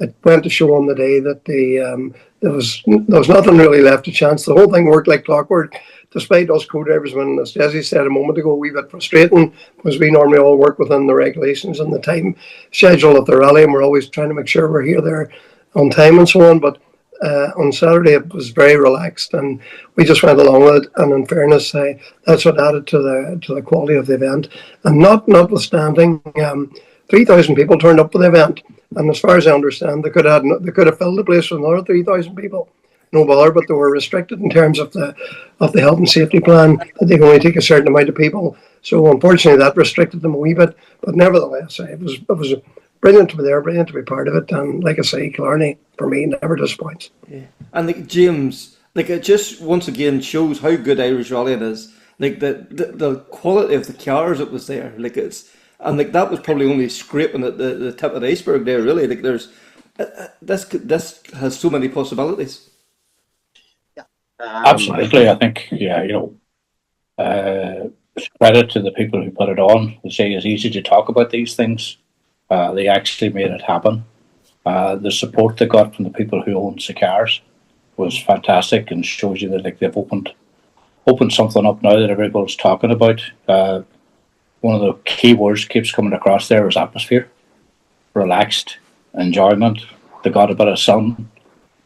[SPEAKER 8] it went to show on the day that there was nothing really left to chance. The whole thing worked like clockwork, despite us co-drivers, when, as Dessie said a moment ago, a wee bit frustrating, because we normally all work within the regulations and the time schedule of the rally, and we're always trying to make sure we're here there on time and so on. But on Saturday it was very relaxed, and we just went along with it. And in fairness, that's what added to the quality of the event. And notwithstanding, 3,000 people turned up for the event, and as far as I understand, they could have filled the place with another 3,000 people. No bother, but they were restricted in terms of the health and safety plan, that they can only take a certain amount of people. So unfortunately, that restricted them a wee bit. But nevertheless, it was brilliant to be there, brilliant to be part of it. And like I say, Killarney for me never disappoints.
[SPEAKER 2] Yeah, and like James, like it just once again shows how good Irish rallying is. Like the quality of the cars that was there, like and that was probably only scraping at the tip of the iceberg there. Really, like there's this has so many possibilities.
[SPEAKER 9] Absolutely, I think, credit to the people who put it on. They say it's easy to talk about these things. They actually made it happen. The support they got from the people who owned the cars was fantastic, and shows you that they've opened something up now that everybody's talking about. One of the key words keeps coming across there is atmosphere, relaxed, enjoyment. They got a bit of sun.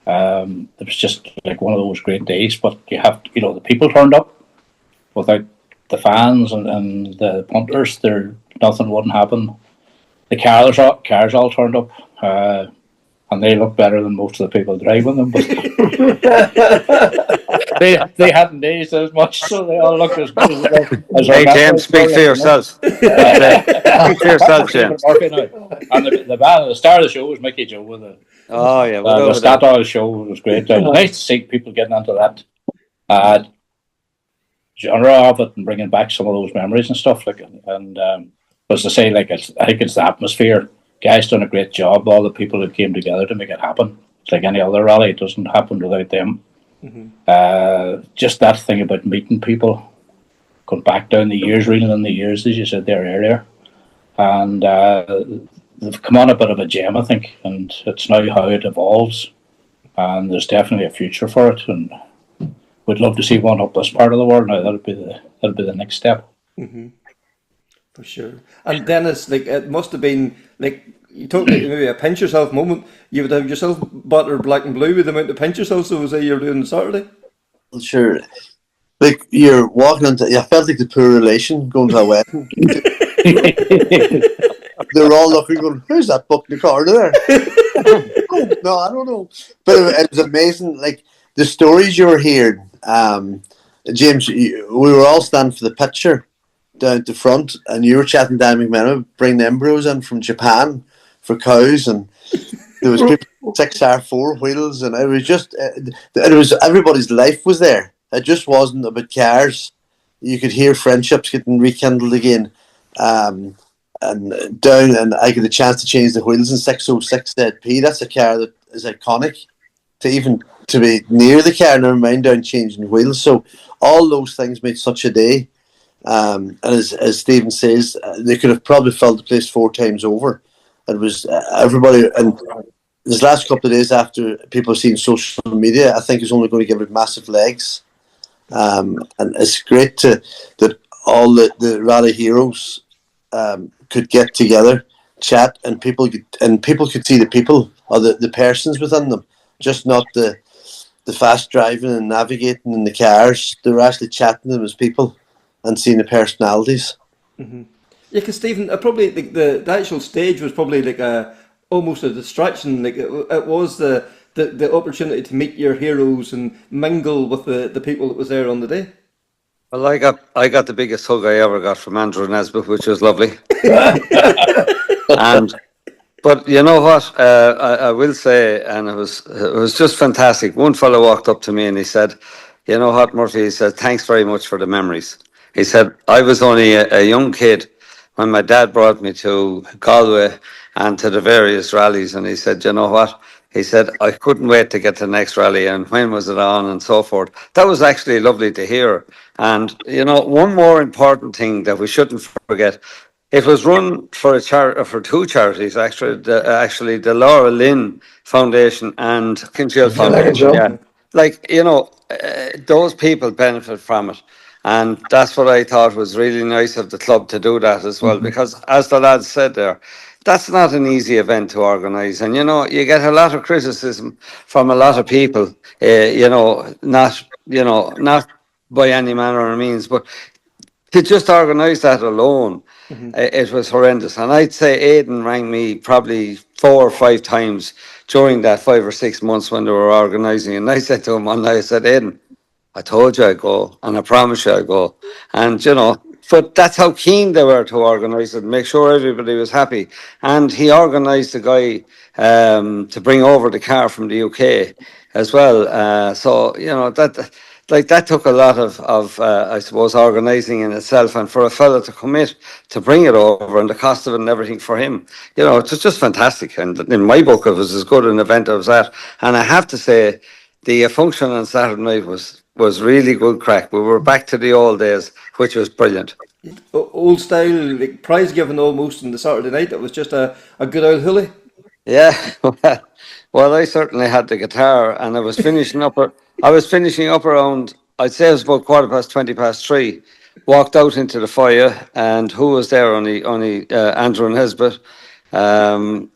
[SPEAKER 9] It was just like one of those great days, but the people turned up. Without the fans and the punters, nothing wouldn't happen. The cars all turned up, and they look better than most of the people driving them. But they hadn't aged as much, so they all looked as good as
[SPEAKER 6] Hey,
[SPEAKER 9] our
[SPEAKER 6] James,
[SPEAKER 9] members
[SPEAKER 6] speak
[SPEAKER 9] were,
[SPEAKER 6] for yourself. Speak for yourself, James.
[SPEAKER 9] Murphy now. And the band, the star of the show was Mickey Joe with
[SPEAKER 6] Oh, yeah,
[SPEAKER 9] the
[SPEAKER 6] without a doubt.
[SPEAKER 9] Statoil show was great. It was nice to see people getting into that genre of it and bringing back some of those memories and stuff like it. And as to say, like I think it's the atmosphere. Guys done a great job. All the people who came together to make it happen. It's like any other rally; it doesn't happen without them. Just that thing about meeting people, going back down the years, reeling in the years, as you said there earlier, and they've come on a bit of a gem, I think, and it's now how it evolves, and there's definitely a future for it, and we'd love to see one up this part of the world now. That'll be the next step.
[SPEAKER 2] For sure. And Dennis, like it must have been like you talked about maybe a pinch yourself moment. You would have yourself butter black and blue with the amount to pinch yourself. So was that you're doing on Saturday?
[SPEAKER 10] Well, sure. Like you're walking into, I felt like the poor relation going to a wedding. They're all looking, going, "Who's that book in the corner there?" Oh, no, I don't know. But it was amazing. Like the stories you were hearing, James. We were all standing for the picture down at the front, and you were chatting to Dan McMenamin, bring the embryos in from Japan for cows, and there was people 6R4 wheels, and it was just it was everybody's life was there. It just wasn't about cars. You could hear friendships getting rekindled again, and down, and I get a chance to change the wheels in 606 ZP. That's a car that is iconic. To be near the car, never mind down changing wheels. So all those things made such a day. And as Stephen says, they could have probably filled the place 4 times over. It was everybody, and this last couple of days after people have seen social media, I think is only going to give it massive legs. And it's great that all the rally heroes could get together, chat, and people could see the people or the persons within them, just not the fast driving and navigating in the cars. They were actually chatting to them as people and seeing the personalities.
[SPEAKER 2] Yeah, because Stephen, probably the actual stage was probably like almost a distraction. Like it was the opportunity to meet your heroes and mingle with the people that was there on the day.
[SPEAKER 6] Well, I got the biggest hug I ever got from Andrew Nesbitt, which was lovely. But you know what? I will say, and it was just fantastic. One fellow walked up to me and he said, "You know what, Murphy?" He said, "Thanks very much for the memories." He said, "I was only a young kid when my dad brought me to Galway and to the various rallies." And he said, "You know what?" He said, "I couldn't wait to get to the next rally and when was it on and so forth." That was actually lovely to hear. And, you know, one more important thing that we shouldn't forget, it was run for for 2 charities, actually, the Laura Lynn Foundation and Kinchill Foundation. Yeah. Like, you know, those people benefit from it. And that's what I thought was really nice of the club to do that as well, because as the lads said there, that's not an easy event to organise. And, you know, you get a lot of criticism from a lot of people, not by any manner or means, but to just organise that alone, it was horrendous. And I'd say Aidan rang me probably 4 or 5 times during that 5 or 6 months when they were organising. And I said to him one night, I said, "Aidan, I told you I'd go, and I promise you I'd go." And, you know, but that's how keen they were to organise it and make sure everybody was happy. And he organised a guy to bring over the car from the UK as well. So, you know, that took a lot of I suppose, organising in itself. And for a fella to commit to bring it over and the cost of it and everything for him, you know, it was just fantastic. And in my book, it was as good an event as that. And I have to say, the function on Saturday night was really good crack. We were back to the old days, which was brilliant.
[SPEAKER 2] Old style, like prize giving almost on the Saturday night. It was just a good old hoolie.
[SPEAKER 6] Yeah, well, I certainly had the guitar, and I was finishing up. I was finishing up around, I'd say it was about 3:15. Walked out into the foyer, and who was there? Only Andrew Nesbitt, and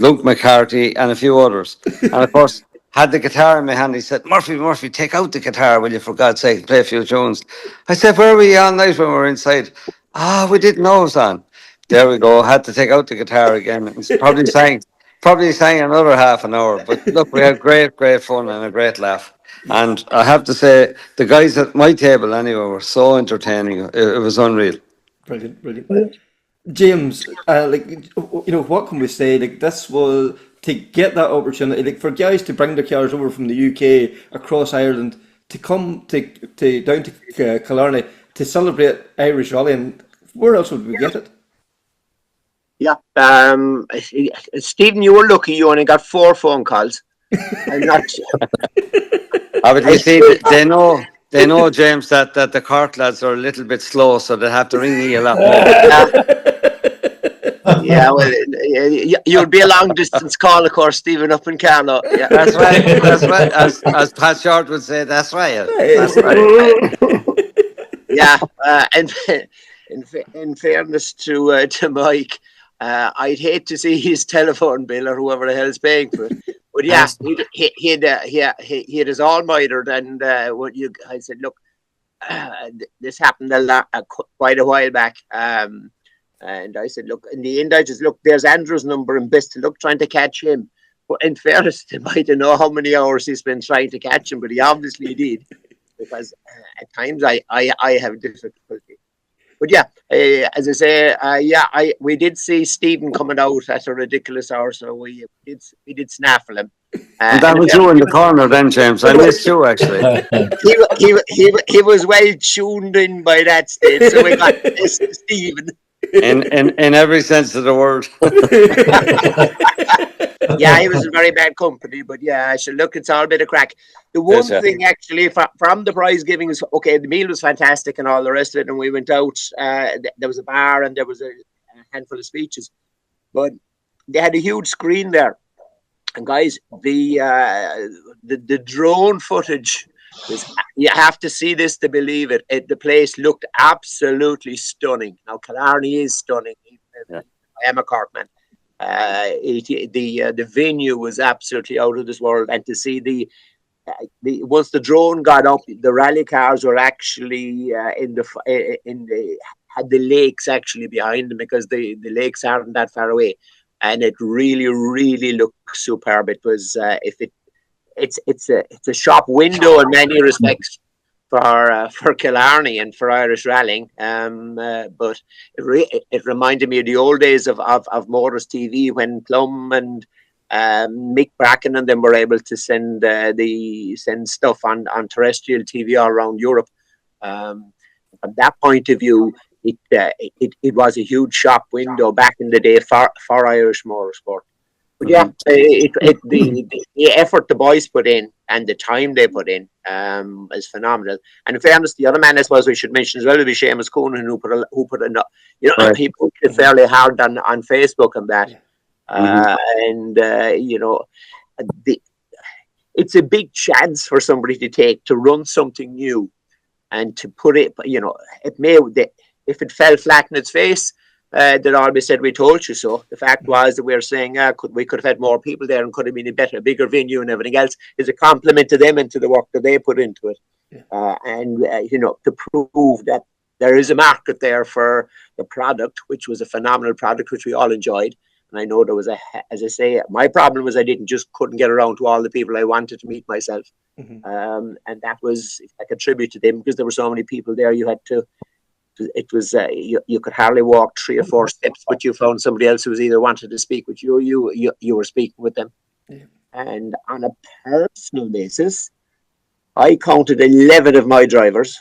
[SPEAKER 6] Luke McCarthy, and a few others. And of course, had the guitar in my hand. He said, Murphy, take out the guitar, will you, for God's sake, play a few tunes." I said, "Where were you all night when we were inside?" "We didn't know it was on." There we go. Had to take out the guitar again. He probably probably sang another half an hour. But look, we had great fun and a great laugh. And I have to say, the guys at my table anyway were so entertaining. It was unreal.
[SPEAKER 2] Brilliant, brilliant. James, what can we say? Like, this was to get that opportunity, like for guys to bring their cars over from the UK across Ireland to come to down to Killarney to celebrate Irish rallying. Where else would we get it?
[SPEAKER 5] Yeah, Stephen, you were lucky. You only got 4 phone calls. I'm not.
[SPEAKER 6] But you see, they know, James, that the Cork lads are a little bit slow, so they have to ring me a lot more.
[SPEAKER 5] Yeah, well, you'd be a long distance call, of course, Stephen, up in Carlow. Yeah,
[SPEAKER 6] That's right. As Pat Short would say, that's right. That's right.
[SPEAKER 5] Yeah, and in fairness to Mike, I'd hate to see his telephone bill or whoever the hell's paying for it. But yeah, he had his all-mitered, and I said, look, this happened quite a while back. And I said, look, in the end, I just look, there's Andrew's number in Bristol, look, trying to catch him. But in fairness, I don't know how many hours he's been trying to catch him, but he obviously did, because at times I have difficulty. But yeah, as I say, we did see Stephen coming out at a ridiculous hour, so we did snaffle him.
[SPEAKER 6] And that was you in the corner then, James. I missed you, actually.
[SPEAKER 5] He was well tuned in by that stage, so we got Stephen.
[SPEAKER 6] In every sense of the word.
[SPEAKER 5] Yeah, he was in very bad company, but yeah, I should look, it's all a bit of crack. The one thing actually from the prize giving is, okay, the meal was fantastic and all the rest of it, and we went out, there was a bar and there was a handful of speeches, but they had a huge screen there. And guys, the drone footage was, you have to see this to believe it. The place looked absolutely stunning. Now, Killarney is stunning. I am a Cork man. The venue was absolutely out of this world, and to see the once the drone got up, the rally cars were actually had the lakes actually behind them, because the lakes aren't that far away, and it really looked superb. It was it's a shop window in many respects for Killarney and for Irish rallying, but it reminded me of the old days of Motors TV, when Plum and Mick Bracken and them were able to send stuff on terrestrial TV all around Europe. From that point of view, it was a huge shop window back in the day for Irish motorsport. But yeah, the effort the boys put in and the time they put in is phenomenal. And in fairness, the other man I suppose we should mention as well would be Seamus Coonan, who put he put it fairly hard on Facebook and that. It's a big chance for somebody to take, to run something new and to put it, if it fell flat in its face, they'd always said, we told you so. The fact was that we were saying we could have had more people there and could have been a bigger venue, and everything else is a compliment to them and to the work that they put into it. To prove that there is a market there for the product, which was a phenomenal product, which we all enjoyed. And I know there was as I say, my problem was I couldn't get around to all the people I wanted to meet myself. And that was like a tribute to them, because there were so many people there. You had to, it was, you could hardly walk 3 or 4 steps, but you found somebody else who was either wanted to speak with you, or you were speaking with them. Yeah. And on a personal basis, I counted 11 of my drivers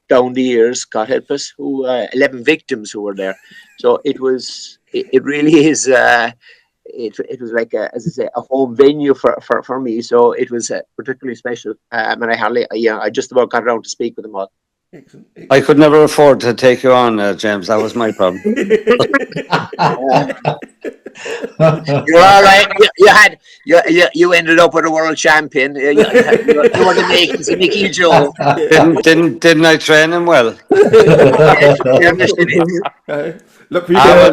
[SPEAKER 5] down the years, God help us, 11 victims who were there. So it really is, it was like, as I say, a home venue for me. So it was particularly special. And I just about got around to speak with them all.
[SPEAKER 6] I could never afford to take you on, James. That was my problem.
[SPEAKER 5] You're all right. You ended up with a world champion. You were the makings of Mickey Joe.
[SPEAKER 6] Didn't I train him well?
[SPEAKER 2] Look,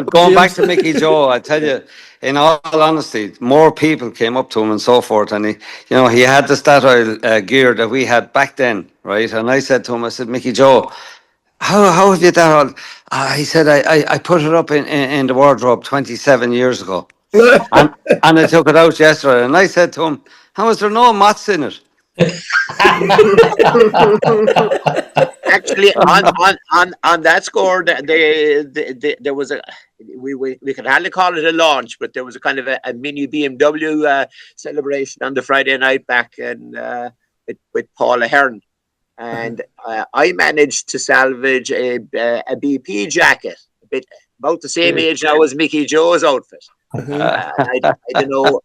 [SPEAKER 6] going back to Mickey Joe, I tell you, in all honesty, more people came up to him and so forth, and he had the Statoil gear that we had back then, right? And I said to him, I said, Mickey Joe, how have you that on? He said, I put it up in the wardrobe 27 years ago. and I took it out yesterday, and I said to him, "How is there no maths in it?"
[SPEAKER 5] Actually, on that score, there was a we could hardly call it a launch, but there was a kind of a mini BMW celebration on the Friday night back in with Paula Hearn, and I managed to salvage a BP jacket, a bit about the same age now as Mickey Joe's outfit. I don't know.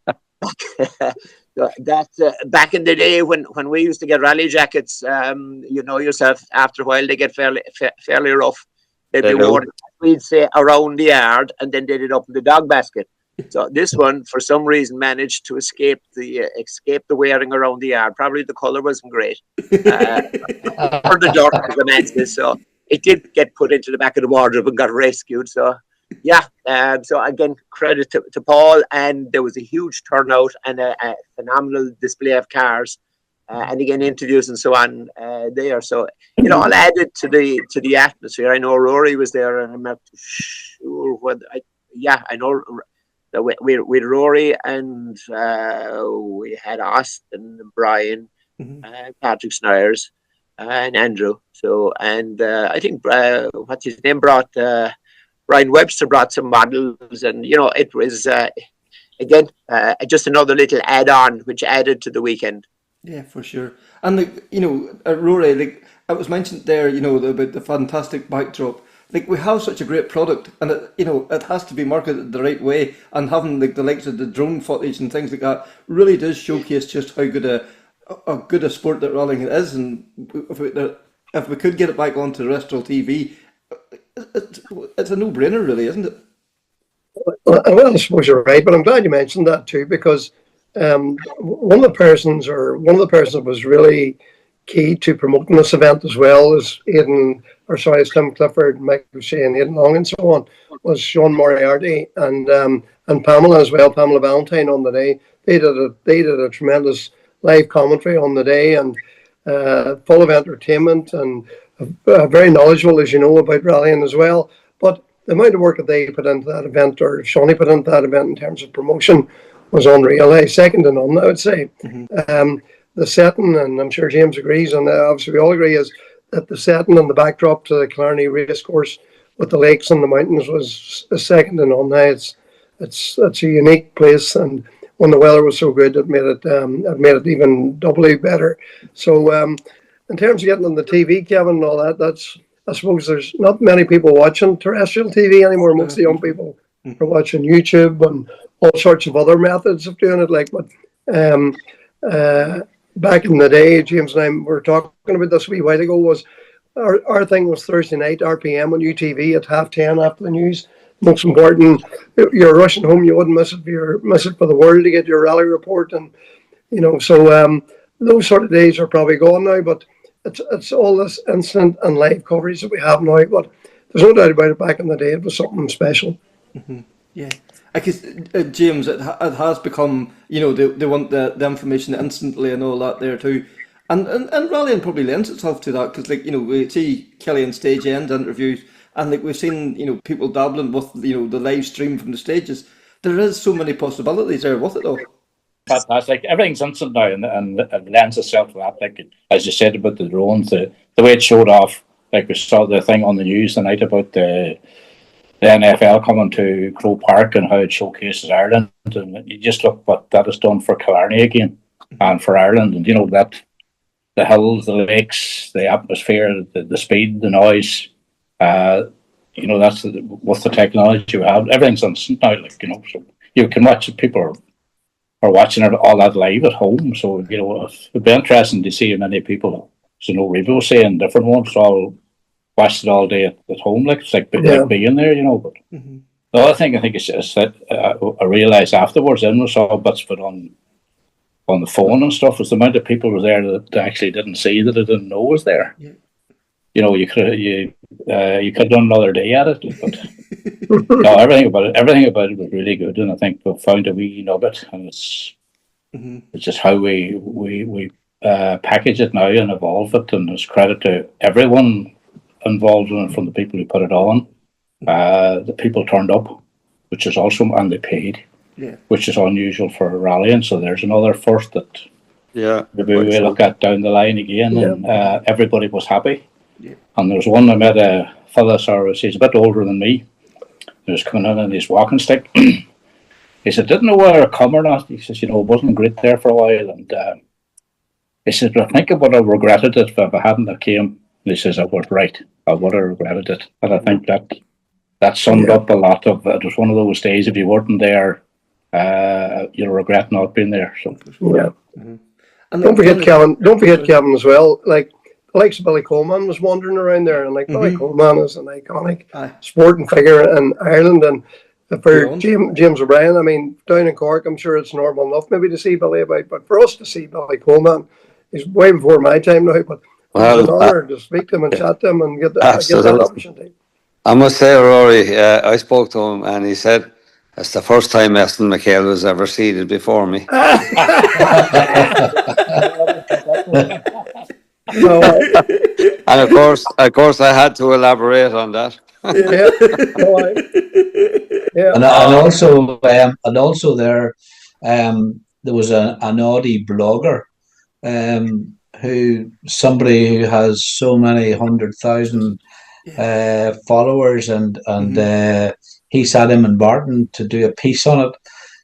[SPEAKER 5] That back in the day when we used to get rally jackets, you know yourself, after a while they get fairly rough. They'd be worn, we'd say, around the yard, and then they'd up in the dog basket. So this one, for some reason, managed to escape the wearing around the yard. Probably the colour wasn't great, or the dirt, as the man says. So it did get put into the back of the wardrobe and got rescued. So. Yeah, so again, credit to Paul, and there was a huge turnout and a phenomenal display of cars, and again interviews and so on there. So all added to the atmosphere. I know Rory was there, and I'm not sure whether I know that with Rory, and we had Austin and Brian, Patrick Snyers, and Andrew. So and I think what's his name brought. Ryan Webster brought some models, and it was again just another little add-on which added to the weekend.
[SPEAKER 2] Yeah, for sure. And Rory, like it was mentioned there, about the fantastic backdrop. Like we have such a great product, and it has to be marketed the right way. And having the likes of the drone footage and things like that really does showcase just how good a sport that rallying is. And if we could get it back onto terrestrial TV. It's a no-brainer, really, isn't it?
[SPEAKER 8] Well, I suppose you're right, but I'm glad you mentioned that too, because one of the persons that was really key to promoting this event as well as Tim Clifford, Mike O'Shea, and Aidan Long, and so on, was Sean Moriarty and Pamela as well, Pamela Valentine on the day. They did a tremendous live commentary on the day, and full of entertainment and very knowledgeable, as you know, about rallying as well. But the amount of work that they put into that event, or Shawnee put into that event in terms of promotion, was unreal. Second to none, I would say. The setting, and I'm sure James agrees, and obviously we all agree, is that the setting and the backdrop to the Killarney racecourse with the lakes and the mountains was second to none. It's a unique place, and when the weather was so good, it made it even doubly better. So. In terms of getting on the TV, Kevin, and all that, I suppose there's not many people watching terrestrial TV anymore. Most of the young people are watching YouTube and all sorts of other methods of doing it. But back in the day, James and I were talking about this a wee while ago, was our thing was Thursday night, RPM on UTV at 10:30 after the news. Most important, you're rushing home, you wouldn't miss it for the world to get your rally report. And, so those sort of days are probably gone now, but it's all this instant and live coverage that we have now, but there's no doubt about it. Back in the day, it was something special.
[SPEAKER 2] Yeah, I guess James, it has become, they want the information instantly and all that there too, and rallying probably lends itself to that, because we see Kelly on stage end interviews, and we've seen people dabbling with the live stream from the stages. There is so many possibilities there with it though.
[SPEAKER 9] Fantastic. Everything's instant now, and it lends itself to that. Like as you said about the drones, the way it showed off, like we saw the thing on the news tonight about the NFL coming to Crow Park and how it showcases Ireland, and you just look what that has done for Killarney again and for Ireland, and that the hills, the lakes, the atmosphere, the speed, the noise. That's with the technology we have. Everything's instant now. So you can watch it. People are watching it all that live at home. So, it'd be interesting to see how many people, Rebo was saying, different ones, all watched it all day at home. It's like being there, But the other thing I think is that I realised afterwards, and we saw bits of it on the phone and stuff, was the amount of people were there that actually didn't see, that they didn't know was there. Yeah. You could have done another day at it, but no, everything about it was really good, and I think we found a wee nugget, and it's just how we package it now and evolve it, and there's credit to everyone involved in it, from the people who put it on. The people turned up, which is awesome, and they paid. which is unusual for rallying. So there's another first that maybe we'll look at down the line again, and everybody was happy. And there was one I met, a fella, he's a bit older than me, he was coming in on his walking stick. He said, didn't know whether to come or not. He says, it wasn't great there for a while. And he says, but I think I would have regretted it if I hadn't have came. And he says, I was right. I would have regretted it. And I think that summed up a lot of it. Was one of those days, if you weren't there, you'll regret not being there. So
[SPEAKER 8] And don't forget Kevin as well. Like Billy Coleman was wandering around there, and Billy Coleman is an iconic sporting figure in Ireland. And for James O'Brien, I mean, down in Cork, I'm sure it's normal enough maybe to see Billy about, but for us to see Billy Coleman is way before my time now. But it's an honour to speak to him and chat to him and get that opportunity.
[SPEAKER 6] I must say, Rory, I spoke to him and he said, it's the first time Eston McHale was ever seated before me. And of course, I had to elaborate on that.
[SPEAKER 7] And also there was an Audi blogger, somebody who has so many 100,000 followers, and he sat him in Barton to do a piece on it.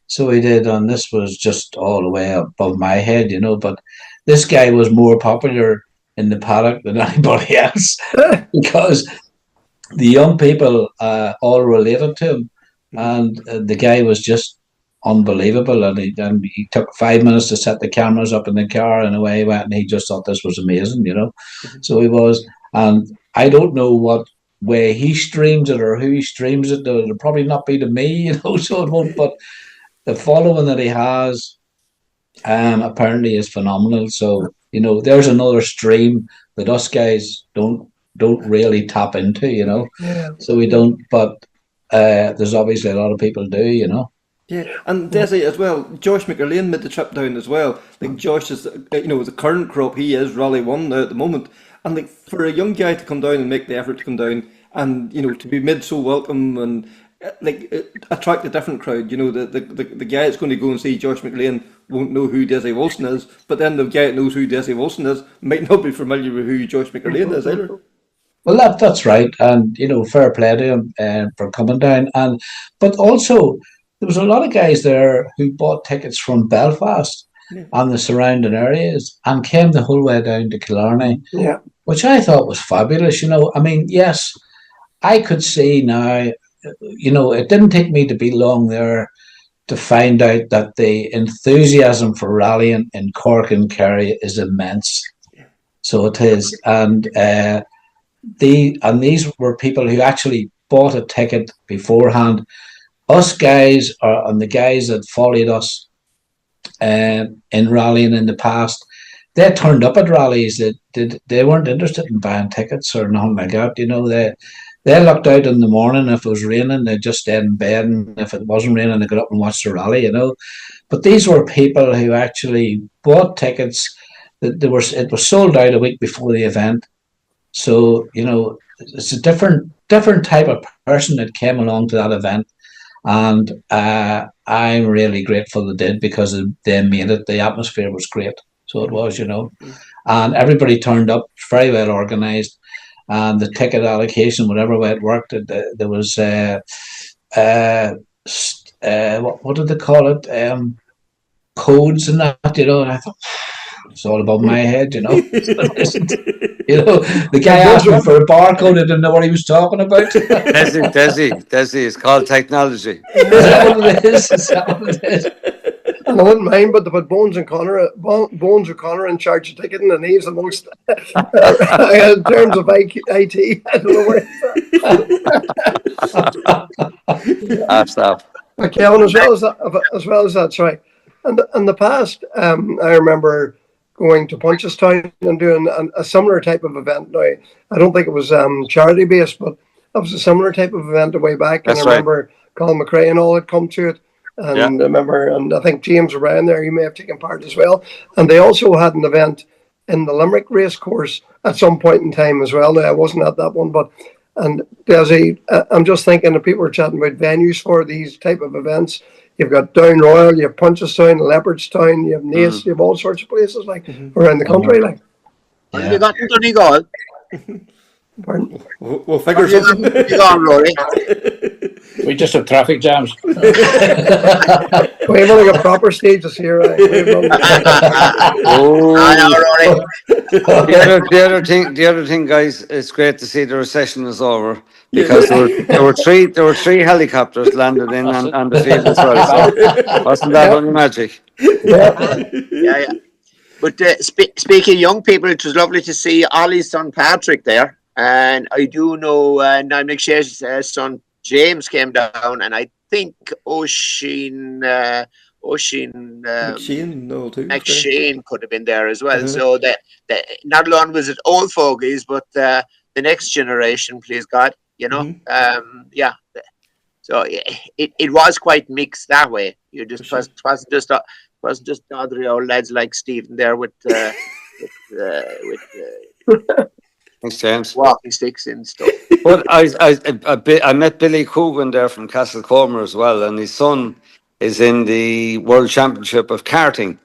[SPEAKER 7] So he did, and this was just all the way above my head, but this guy was more popular in the paddock than anybody else because the young people all related to him, and the guy was just unbelievable. And he took 5 minutes to set the cameras up in the car, and away he went, and he just thought this was amazing, So he was, and I don't know what way he streams it or who he streams it. It'll probably not be to me, so it won't. But the following that he has, apparently is phenomenal. So there's another stream that us guys don't really tap into, So we don't, but there's obviously a lot of people do,
[SPEAKER 2] Yeah, and Dessie as well. Josh McErlean made the trip down as well. Josh is, the current crop. He is Rally 1 now at the moment, and for a young guy to come down and make the effort to come down, and to be made so welcome and attract a different crowd. The guy that's going to go and see Josh McErlean won't know who Dessie Wilson is, but then the guy that knows who Dessie Wilson is might not be familiar with who Josh McErlean is either.
[SPEAKER 7] Well, that's right, and fair play to him for coming down, but also there was a lot of guys there who bought tickets from Belfast and the surrounding areas and came the whole way down to Killarney, which I thought was fabulous. I mean, yes, I could see now. It didn't take me to be long there to find out that the enthusiasm for rallying in Cork and Kerry is immense. So it is, and these were people who actually bought a ticket beforehand. Us guys, and the guys that followed us in rallying in the past, they turned up at rallies. They weren't interested in buying tickets or nothing like that. They looked out in the morning. If it was raining, they just stayed in bed, and if it wasn't raining, they got up and watched the rally. But these were people who actually bought tickets. It was sold out a week before the event. So it's a different type of person that came along to that event, and I'm really grateful they did because they made it. The atmosphere was great, so it was, and everybody turned up, very well organised. And the ticket allocation, whatever way it worked, there was what did they call it? Codes and that, and I thought it's all above my head, The guy asked me for a barcode, I didn't know what he was talking about.
[SPEAKER 6] Dessie, it's called technology.
[SPEAKER 7] Is that what it is?
[SPEAKER 8] And I wouldn't mind, but to put Bones O'Connor in charge of ticketing, and he's the most in terms of IT. I don't know where it's at. But Kevin, as well as that, sorry. And in the past, I remember going to Punchestown and doing a similar type of event. Now, I don't think it was charity based, but it was a similar type of event way back.
[SPEAKER 6] That's
[SPEAKER 8] and I remember Colin McRae and all had come to it. And I think James O'Brien there, you may have taken part as well. And they also had an event in the Limerick race course at some point in time as well. Now, I wasn't at that one, and Dessie, I'm just thinking that people are chatting about venues for these type of events. you've got Down Royal, you have Punchestown, Leopardstown, you have Naas, you have all sorts of places like around the country. Like,
[SPEAKER 5] Have you got in Donegal?
[SPEAKER 8] pardon?
[SPEAKER 2] We'll figure something.
[SPEAKER 5] You on, Rory?
[SPEAKER 9] We just have traffic jams.
[SPEAKER 8] We have only got proper stages here. Right?
[SPEAKER 5] I know, Rory.
[SPEAKER 6] The other thing, guys, it's great to see the recession is over because there were three helicopters landed in on the field as well. So wasn't that only magic?
[SPEAKER 5] Yeah. But speaking of young people, it was lovely to see Ollie's son Patrick there, and I do know Niall McShane's son James came down, and I think McShane could have been there as well. So that not alone was it old fogies, but the next generation, please God, you know, So it was quite mixed that way. You just wasn't just ordinary old lads like Stephen there with
[SPEAKER 6] Thanks, James.
[SPEAKER 5] walking sticks and stuff.
[SPEAKER 6] But I met Billy Coogan there from Castlecomer as well, and his son is in the World Championship of karting,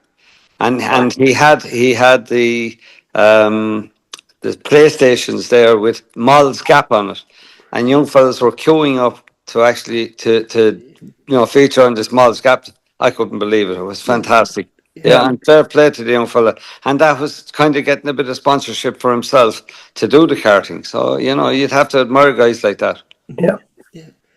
[SPEAKER 6] and he had the PlayStations there with Moll's Gap on it, and young fellas were queuing up to actually to feature on this Moll's Gap. I couldn't believe it. It was fantastic. Yeah, and fair play to the young fella. And that was kind of getting a bit of sponsorship for himself to do the karting. So, you'd have to admire guys like that.
[SPEAKER 8] Yeah.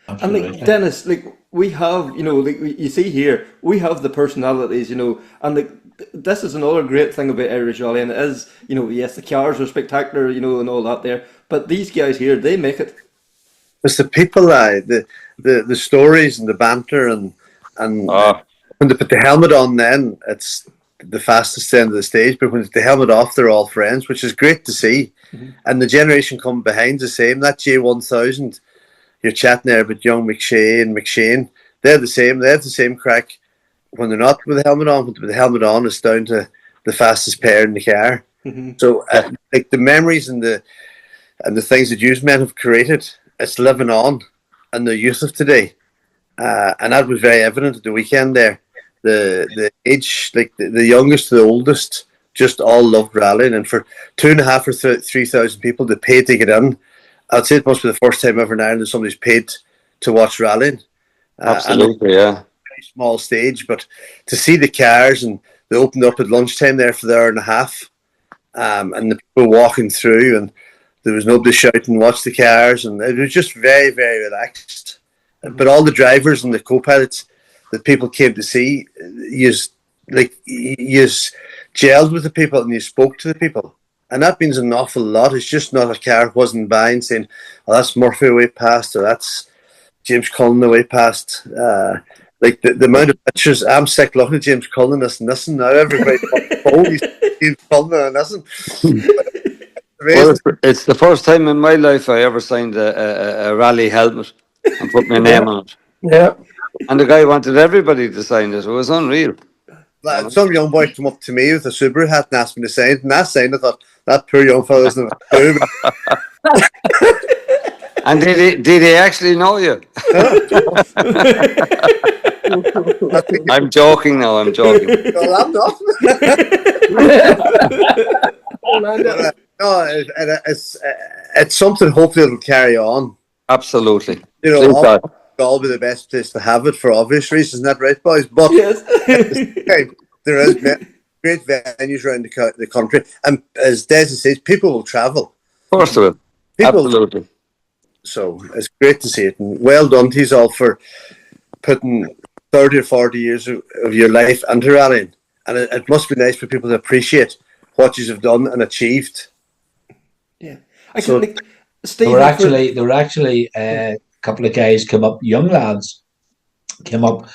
[SPEAKER 2] And like Dennis, like we have, like you see here, we have the personalities, and like this is another great thing about Irish Rally, and it is, yes, the cars are spectacular, and all that there, but these guys here, they make it.
[SPEAKER 10] It's the people, the stories and the banter and when they put the helmet on, then it's the fastest end of the stage. But when they put the helmet off, they're all friends, which is great to see. And the generation coming behind the same. That J1000, you're chatting there about young McShane. They're the same. They have the same crack when they're not with the helmet on. But with the helmet on, it's down to the fastest pair in the car. So, like the memories and the things that you men have created, it's living on in the youth of today. And that was very evident at the weekend there. The age, like the youngest to the oldest, just all loved rallying. And for 2,500 or 3,000 people to pay to get in, I'd say it must be the first time ever in Ireland that somebody's paid to watch rallying.
[SPEAKER 6] Absolutely, yeah.
[SPEAKER 10] Very small stage, but to see the cars, and they opened up at lunchtime there for the hour and a half, and the people walking through, and there was nobody shouting, watch the cars, and it was just very, very relaxed. But all the drivers and the co-pilots that people came to see, you gelled with the people and you spoke to the people. And that means an awful lot. It's just not a car wasn't buying saying, oh, that's Murphy away past, or that's James Cullen away past. Like the amount of pictures, I'm sick looking at James Cullen and listen now. Everybody, he's James Cullen and listen.
[SPEAKER 6] Well, it's the first time in my life I ever signed a rally helmet and put my name on it.
[SPEAKER 8] Yeah.
[SPEAKER 6] And the guy wanted everybody to sign it. It was unreal.
[SPEAKER 10] Some young boy came up to me with a Subaru hat and asked me to sign it. And I signed it. I thought, that poor young fellow isn't a
[SPEAKER 6] And did he actually know you? I'm joking now. I'm joking.
[SPEAKER 10] Well, I'm not. No, it's something. Hopefully, it'll carry on.
[SPEAKER 6] Absolutely.
[SPEAKER 10] All be the best place to have it for obvious reasons. Isn't that right, boys? But
[SPEAKER 2] yes.
[SPEAKER 10] At the same time, there is great venues around the country, and as Dessie says, people will travel.
[SPEAKER 6] Of course, they will. Absolutely.
[SPEAKER 10] So it's great to see it, and well done to you all for putting 30 or 40 years of your life into rallying. And it must be nice for people to appreciate what you have done and achieved.
[SPEAKER 2] Yeah,
[SPEAKER 7] there were actually a couple of guys come up, young lads, came up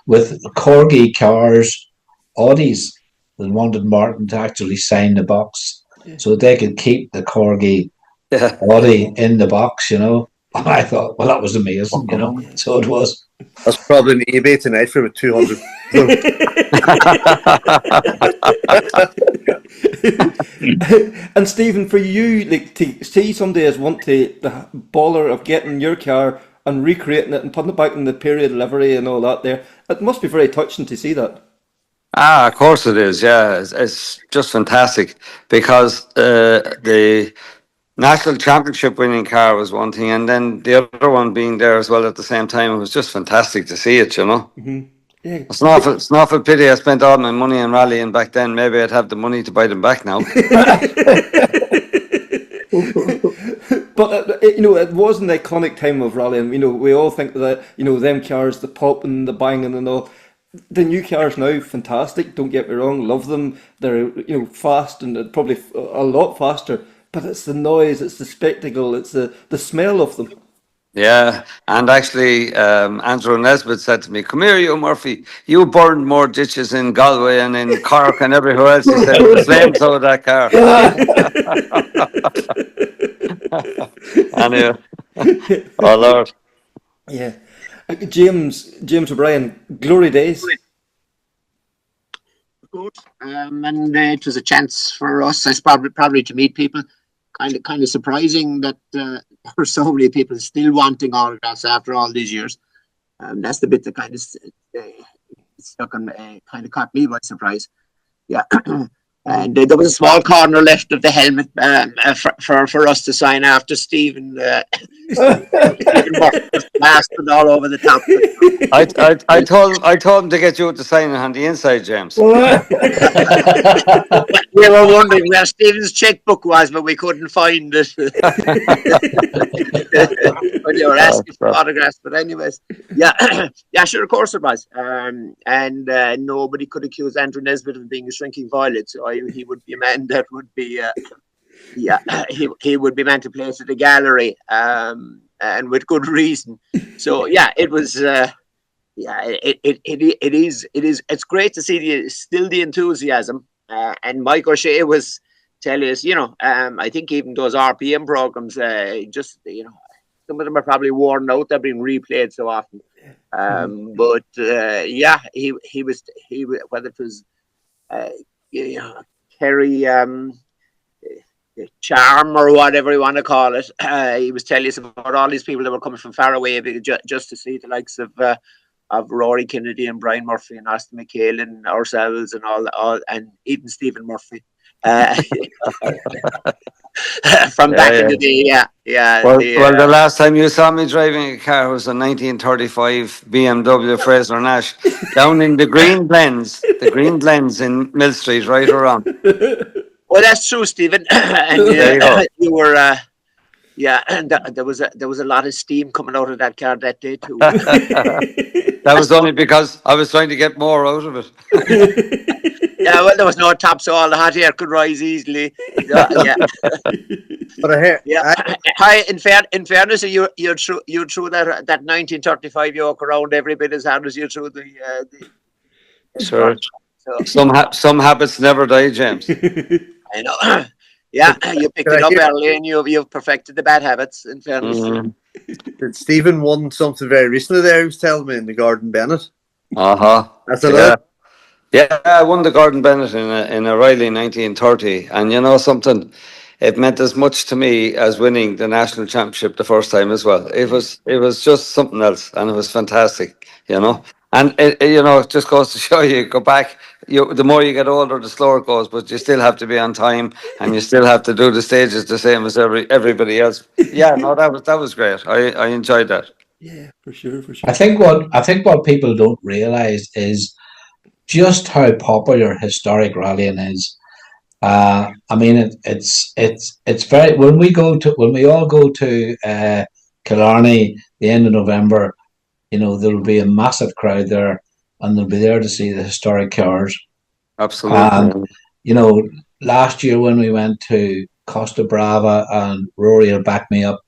[SPEAKER 7] with Corgi cars, Audis, and wanted Martin to actually sign the box so they could keep the Corgi Audi in the box, And I thought, well, that was amazing, So it was.
[SPEAKER 10] That's probably on eBay tonight for about 200.
[SPEAKER 2] And Stephen, for you, like to see somebody as want the baller of getting your car and recreating it and putting it back in the period livery and all that there. It must be very touching to see that.
[SPEAKER 6] Ah, of course it is. Yeah, it's just fantastic because the national championship winning car was one thing, and then the other one being there as well at the same time. It was just fantastic to see it.
[SPEAKER 2] Yeah.
[SPEAKER 6] It's not a pity I spent all my money on rallying back then. Maybe I'd have the money to buy them back now.
[SPEAKER 2] But it was an iconic time of rallying. We all think that them cars, the pop and the banging and all. The new cars now, fantastic. Don't get me wrong, love them. They're fast and probably a lot faster. But it's the noise, it's the spectacle, it's the smell of them.
[SPEAKER 6] Yeah, and actually, Andrew Nesbitt said to me, "Come here, you Murphy. You burned more ditches in Galway and in Cork and everywhere else." He said, "The flames out of that car." Anyway, oh Lord.
[SPEAKER 2] Yeah, James O'Brien, glory days.
[SPEAKER 5] Good, and it was a chance for us, I suppose, probably to meet people. Kind of surprising that there were so many people still wanting autographs after all these years. That's the bit that kind of stuck on, kind of caught me by surprise. Yeah. And there was a small corner left of the helmet for us to sign after Stephen blasted all over the top.
[SPEAKER 6] I told him to get you to sign it on the inside, James.
[SPEAKER 5] We were wondering where Stephen's checkbook was, but we couldn't find it. When you were asking for autographs, but anyways, yeah, yeah, sure, of course it was. And nobody could accuse Andrew Nesbitt of being a shrinking violet. So he would be a man that would be, he would be meant to place at the gallery, and with good reason. So yeah, it was. It's great to see the enthusiasm. And Mike O'Shea was telling us, I think even those RPM programs, some of them are probably worn out. They're being replayed so often. But he was whether it was Kerry charm or whatever you want to call it. He was telling us about all these people that were coming from far away just to see the likes of Rory Kennedy and Brian Murphy and Austin McHale and ourselves and all and even Stephen Murphy from back in the day.
[SPEAKER 6] Well, the last time you saw me driving a car was a 1935 BMW Fraser Nash down in the Green Glens in Mill Street, right or wrong.
[SPEAKER 5] Well, that's true, Stephen. And you were. Yeah, and there was a lot of steam coming out of that car that day too.
[SPEAKER 6] That was only because I was trying to get more out of it.
[SPEAKER 5] Yeah, well, there was no top, so all the hot air could rise easily. Yeah.
[SPEAKER 10] But I hear,
[SPEAKER 5] Hi, in fairness, you threw that 1935 yoke around every bit as hard as you threw the
[SPEAKER 6] Sure.
[SPEAKER 5] So,
[SPEAKER 6] Some habits never die, James.
[SPEAKER 5] I know. Yeah, you picked it up early and you've perfected the bad habits, in fairness.
[SPEAKER 10] That Stephen won something very recently there, he was telling me, in the Gordon Bennett. That's a lot.
[SPEAKER 6] Yeah, I won the Gordon Bennett in O'Reilly 1930, and you know something, it meant as much to me as winning the national championship the first time as well. It was just something else, and it was fantastic, And it just goes to show you, go back. The more you get older, the slower it goes, but you still have to be on time, and you still have to do the stages the same as everybody else. Yeah, no, that was great. I enjoyed that.
[SPEAKER 2] Yeah, for sure.
[SPEAKER 7] I think what people don't realise is just how popular historic rallying is. I mean, it's very when we all go to Killarney the end of November. There will be a massive crowd there, and they'll be there to see the historic cars.
[SPEAKER 6] Absolutely.
[SPEAKER 7] And last year when we went to Costa Brava, and Rory will back me up,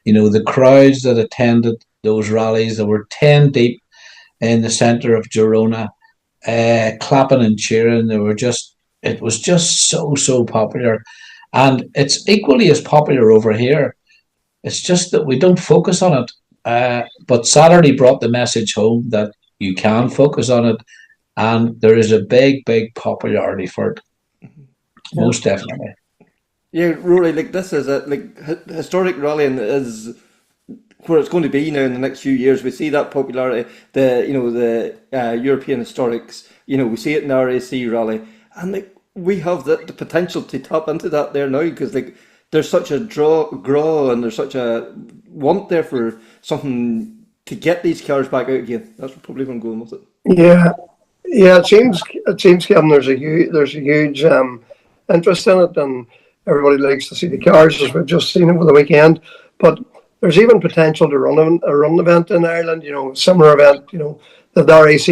[SPEAKER 7] the crowds that attended those rallies, there were 10 deep in the centre of Girona, clapping and cheering. It was just so popular, and it's equally as popular over here. It's just that we don't focus on it. But Saturday brought the message home that you can focus on it, and there is a big popularity for it. Most definitely.
[SPEAKER 2] Yeah, Rory, this is historic rallying is where it's going to be now in the next few years. We see that popularity, the European historics. We see it in the RAC rally, and we have the potential to tap into that there now, because there's such a draw, and there's such a want there for something to get these cars back out again. That's probably where I'm going with it.
[SPEAKER 8] Yeah, it seems, Kevin, there's a huge interest in it, and everybody likes to see the cars, as we've just seen over the weekend. But there's even potential to run a run event in Ireland. Similar event. The RAC,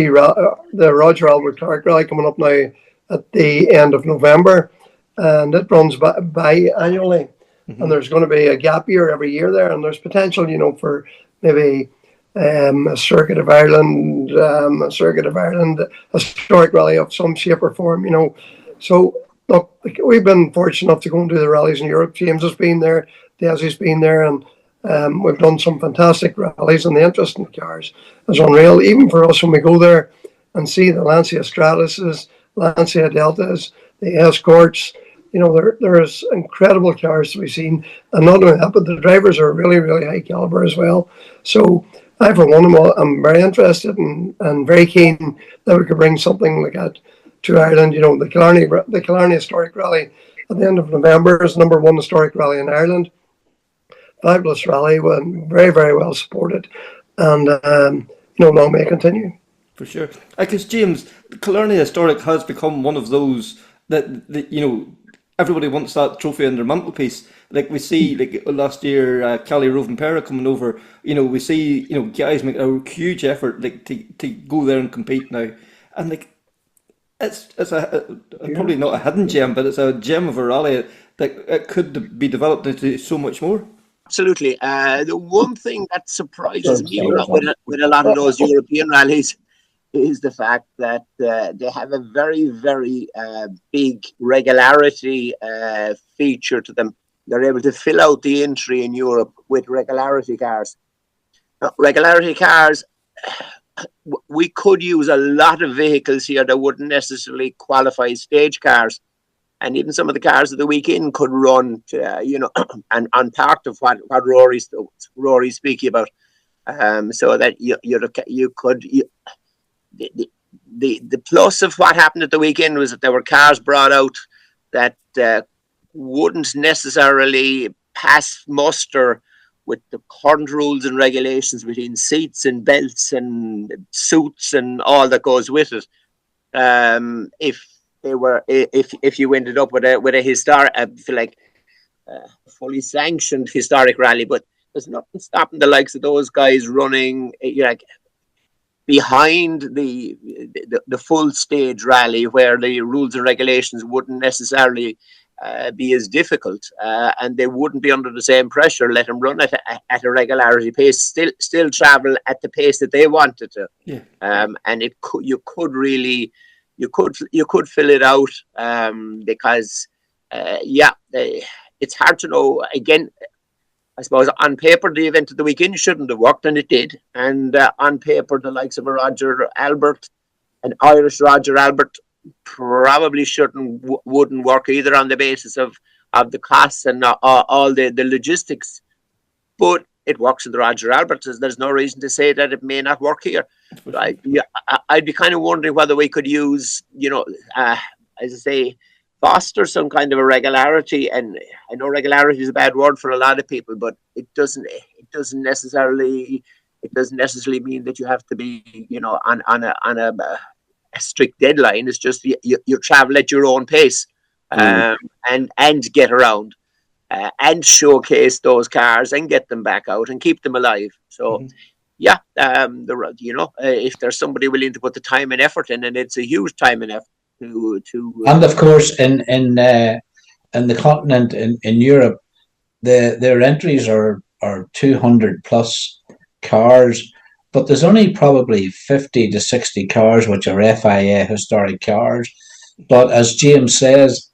[SPEAKER 8] the Roger Albert Clark Rally coming up now at the end of November, and it runs biannually. And there's going to be a gap year every year there, and there's potential, for maybe a Circuit of Ireland, a historic rally of some shape or form. So look, we've been fortunate enough to go and do the rallies in Europe. James has been there, Dessie's been there, and we've done some fantastic rallies, and the interest in the cars is unreal. Even for us, when we go there and see the Lancia Stratuses, Lancia Deltas, the Escorts, there's incredible cars to be seen. And not only that, but the drivers are really, really high caliber as well. So I, for one, I'm very interested and very keen that we could bring something like that to Ireland. The Killarney Historic Rally at the end of November is the #1 historic rally in Ireland. Fabulous rally, very, very well supported, and long may it continue.
[SPEAKER 2] For sure. Because, James, Killarney Historic has become one of those that everybody wants that trophy on their mantelpiece. Like we see, last year, Cali Roving Para coming over. We see, guys make a huge effort to go there and compete now, and it's probably not a hidden gem, but it's a gem of a rally that it could be developed into so much more.
[SPEAKER 5] Absolutely. The one thing that surprises me with a lot of those European rallies is the fact that they have a very, very big regularity feature to them. They're able to fill out the entry in Europe with regularity cars. Now, regularity cars, we could use a lot of vehicles here that wouldn't necessarily qualify as stage cars. And even some of the cars of the weekend could run, and on part of what Rory's speaking about, so that you could. The plus of what happened at the weekend was that there were cars brought out that wouldn't necessarily pass muster with the current rules and regulations between seats and belts and suits and all that goes with it. If you ended up with a historic, fully sanctioned historic rally, but there's nothing stopping the likes of those guys running behind the full stage rally, where the rules and regulations wouldn't necessarily be as difficult, and they wouldn't be under the same pressure. Let them run at a regularity pace, still travel at the pace that they wanted to.
[SPEAKER 2] Yeah.
[SPEAKER 5] And you could fill it out, because it's hard to know. Again, I suppose on paper the event of the weekend shouldn't have worked, and it did. And on paper, the likes of a Roger Albert, an Irish Roger Albert, probably wouldn't work either, on the basis of the costs and all the logistics. But it works in the Roger Albert. There's no reason to say that it may not work here. I'd be kind of wondering whether we could use, as I say, foster some kind of a regularity. And I know regularity is a bad word for a lot of people, but it doesn't necessarily mean that you have to be, on a strict deadline. It's just you travel at your own pace, and get around, and showcase those cars and get them back out and keep them alive. So, if there's somebody willing to put the time and effort in, and it's a huge time and effort
[SPEAKER 7] and of course in the continent, in Europe, their entries are 200 plus cars, but there's only probably 50 to 60 cars which are FIA historic cars. But as James says,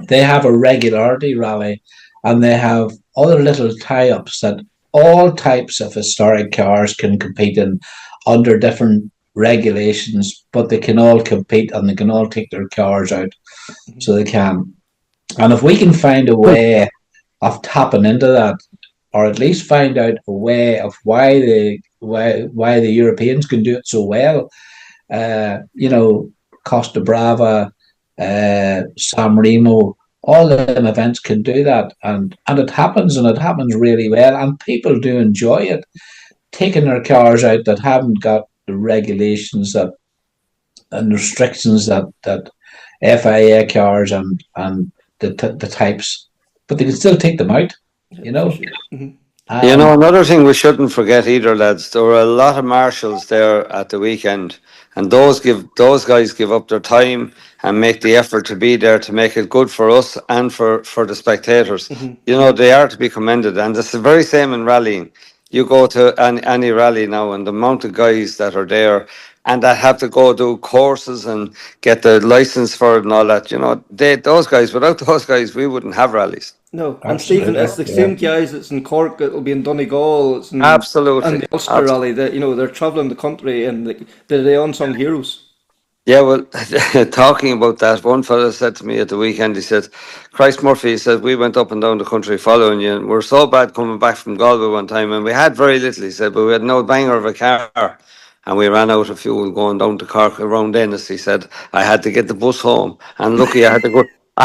[SPEAKER 7] they have a regularity rally, and they have other little tie-ups that all types of historic cars can compete in under different regulations, but they can all compete and they can all take their cars out. So they can. And if we can find a way of tapping into that, or at least find out a way of why the Europeans can do it so well. Costa Brava, San Remo, all them events can do that, and it happens, and it happens really well, and people do enjoy it. Taking their cars out that haven't got the regulations and restrictions that FIA cars and the types, but they can still take them out.
[SPEAKER 6] Another thing we shouldn't forget either, lads. There were a lot of marshals there at the weekend, and those guys give up their time and make the effort to be there to make it good for us and for the spectators. They are to be commended, and it's the very same in rallying. You go to any rally now, and the amount of guys that are there and that have to go do courses and get the license for it and all that. Without those guys, we wouldn't have rallies.
[SPEAKER 2] No, and Stephen, it's the same guys that's in Cork, it'll be in Donegal, it's in,
[SPEAKER 6] Absolutely.
[SPEAKER 2] and the Ulster Rally, they're travelling the country, and they're the unsung heroes.
[SPEAKER 6] Yeah, well, talking about that, one fella said to me at the weekend, he said, Christ Murphy, he said, we went up and down the country following you, and we're so bad coming back from Galway one time, and we had very little, he said, but we had no banger of a car, and we ran out of fuel going down to Cork around Dennis. He said, I had to get the bus home, and lucky I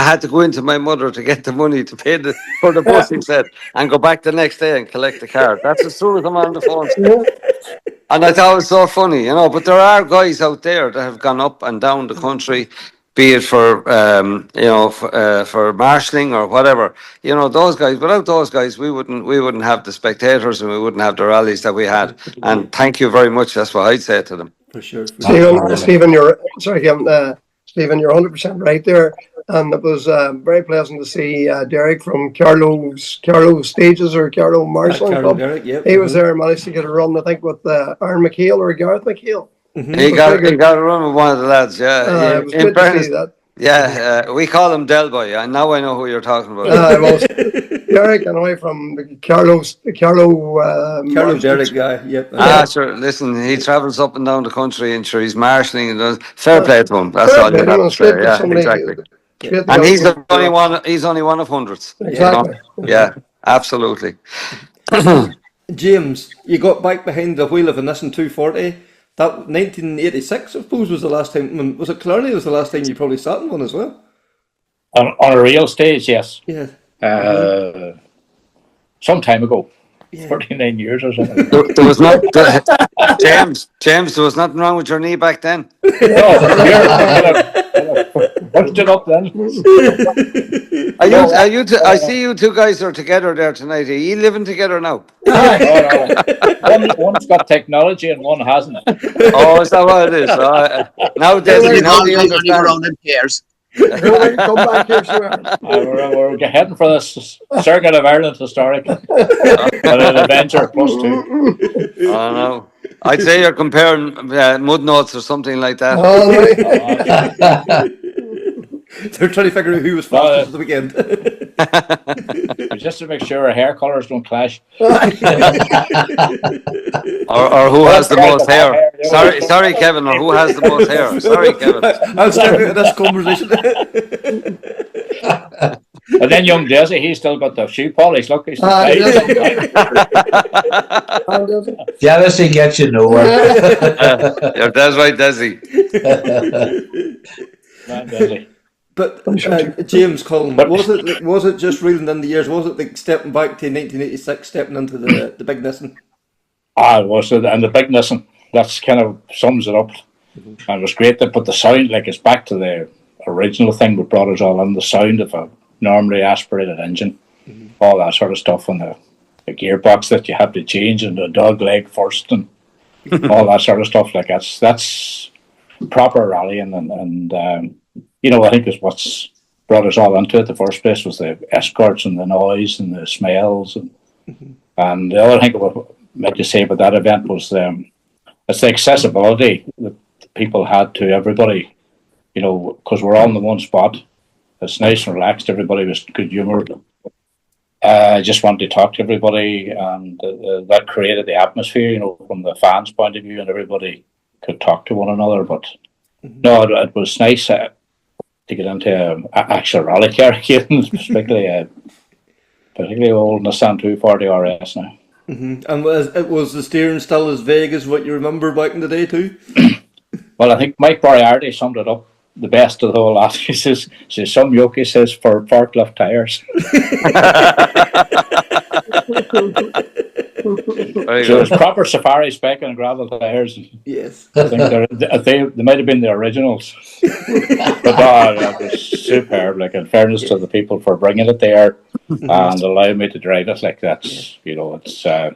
[SPEAKER 6] had to go into my mother to get the money to pay for the bus, he said, and go back the next day and collect the car. That's as soon as I'm on the phone. And I thought it was so funny, but there are guys out there that have gone up and down the country, be it for, for marshalling or whatever. Those guys, without those guys, we wouldn't have the spectators and we wouldn't have the rallies that we had. And thank you very much. That's what I'd say to them.
[SPEAKER 2] For sure.
[SPEAKER 8] Stephen, you're 100% right there. And it was very pleasant to see Derek from Carlow Stages or Carlow Marshalling Club.
[SPEAKER 2] Derek, yep.
[SPEAKER 8] He was there and managed to get a run, I think, with Aaron McHale or Gareth McHale.
[SPEAKER 6] He got a run with one of the lads, yeah.
[SPEAKER 8] It was good to see that.
[SPEAKER 6] Yeah, we call him Delboy, and now I know who you're talking about.
[SPEAKER 8] Derek and I from the Carlow
[SPEAKER 2] Derek guy, yep.
[SPEAKER 6] Sure. Listen, he travels up and down the country, and sure he's marshalling and does fair play to him. That's all you have to say. Yeah, exactly. And he's only one. He's only one of hundreds.
[SPEAKER 8] Exactly.
[SPEAKER 6] Yeah, absolutely.
[SPEAKER 2] James, you got back behind the wheel of a Nissan 240. That 1986, I suppose, was the last time. Was it Killarney? Was the last time you probably sat in one as well?
[SPEAKER 9] On a real stage, yes.
[SPEAKER 2] Yeah.
[SPEAKER 9] Some time ago.
[SPEAKER 2] Yeah.
[SPEAKER 9] 49 years or something.
[SPEAKER 6] There was not James. There was nothing wrong with your knee back then.
[SPEAKER 9] Pushed it up then.
[SPEAKER 6] I see you two guys are together there tonight. Are you living together now?
[SPEAKER 9] No. One's got technology and one hasn't.
[SPEAKER 6] Oh, is that what it is? Now, Dessie, now do you understand?
[SPEAKER 5] Around in pairs.
[SPEAKER 8] Come back here, sure.
[SPEAKER 9] We're heading for this Circuit of Ireland Historic. But an adventure +2.
[SPEAKER 6] Oh, no. I'd say you're comparing mud notes or something like that.
[SPEAKER 2] They're trying to figure out who was fastest at the weekend.
[SPEAKER 9] Just to make sure our hair colours don't clash.
[SPEAKER 6] or who has the most hair. Sorry, Kevin, or who has the most hair. Sorry, Kevin.
[SPEAKER 2] I'll step out of this conversation.
[SPEAKER 9] And then young Dessie, he's still got the shoe polish. Look, he's
[SPEAKER 7] Jealousy gets you nowhere.
[SPEAKER 6] That's right, Dessie.
[SPEAKER 2] But James, Cullen, was it just reeling in the years? Was it like stepping back to 1986, stepping into the big Nissan?
[SPEAKER 9] It was, and the big Nissan. That's kind of sums it up. And it was great to put the sound, like it's back to the original thing that brought us all in, the sound of a normally aspirated engine, all that sort of stuff, and the gearbox that you have to change, and the dog leg first, and all that sort of stuff. Like that's proper rallying, and I think is what's brought us all into it. The first place was the escorts and the noise and the smells, and the other thing I meant to say about that event was it's the accessibility that people had to everybody. Because we're all in the one spot. It's nice and relaxed. Everybody was good humour. Just wanted to talk to everybody, and that created the atmosphere, from the fans' point of view, and everybody could talk to one another. But no, it was nice to get into actual rally car again, particularly particularly old Nissan 240 RS now.
[SPEAKER 2] And was the steering still as vague as what you remember back in the day too?
[SPEAKER 9] Well, I think Mike Moriarty summed it up the best of the whole lot. He says some yoke, he says, for forklift tires. So it's proper safari spec and gravel tires.
[SPEAKER 2] Yes.
[SPEAKER 9] I think they might have been the originals. But that was superb. Like, in fairness to the people for bringing it there and allowing me to drive it, like, that's, it's a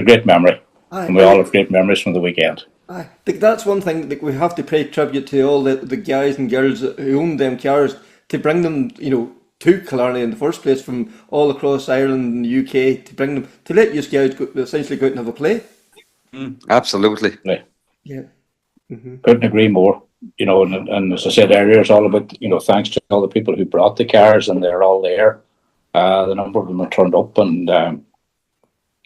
[SPEAKER 9] great memory. And we all have great memories from the weekend.
[SPEAKER 2] I think that's one thing that we have to pay tribute to all the guys and girls who own them cars, to bring them, to Killarney in the first place from all across Ireland and the UK, to bring them, to let you guys essentially go out and have a play.
[SPEAKER 6] Absolutely.
[SPEAKER 2] Yeah.
[SPEAKER 9] Couldn't agree more. And as I said earlier, it's all about, thanks to all the people who brought the cars, and they're all there. The number of them are turned up and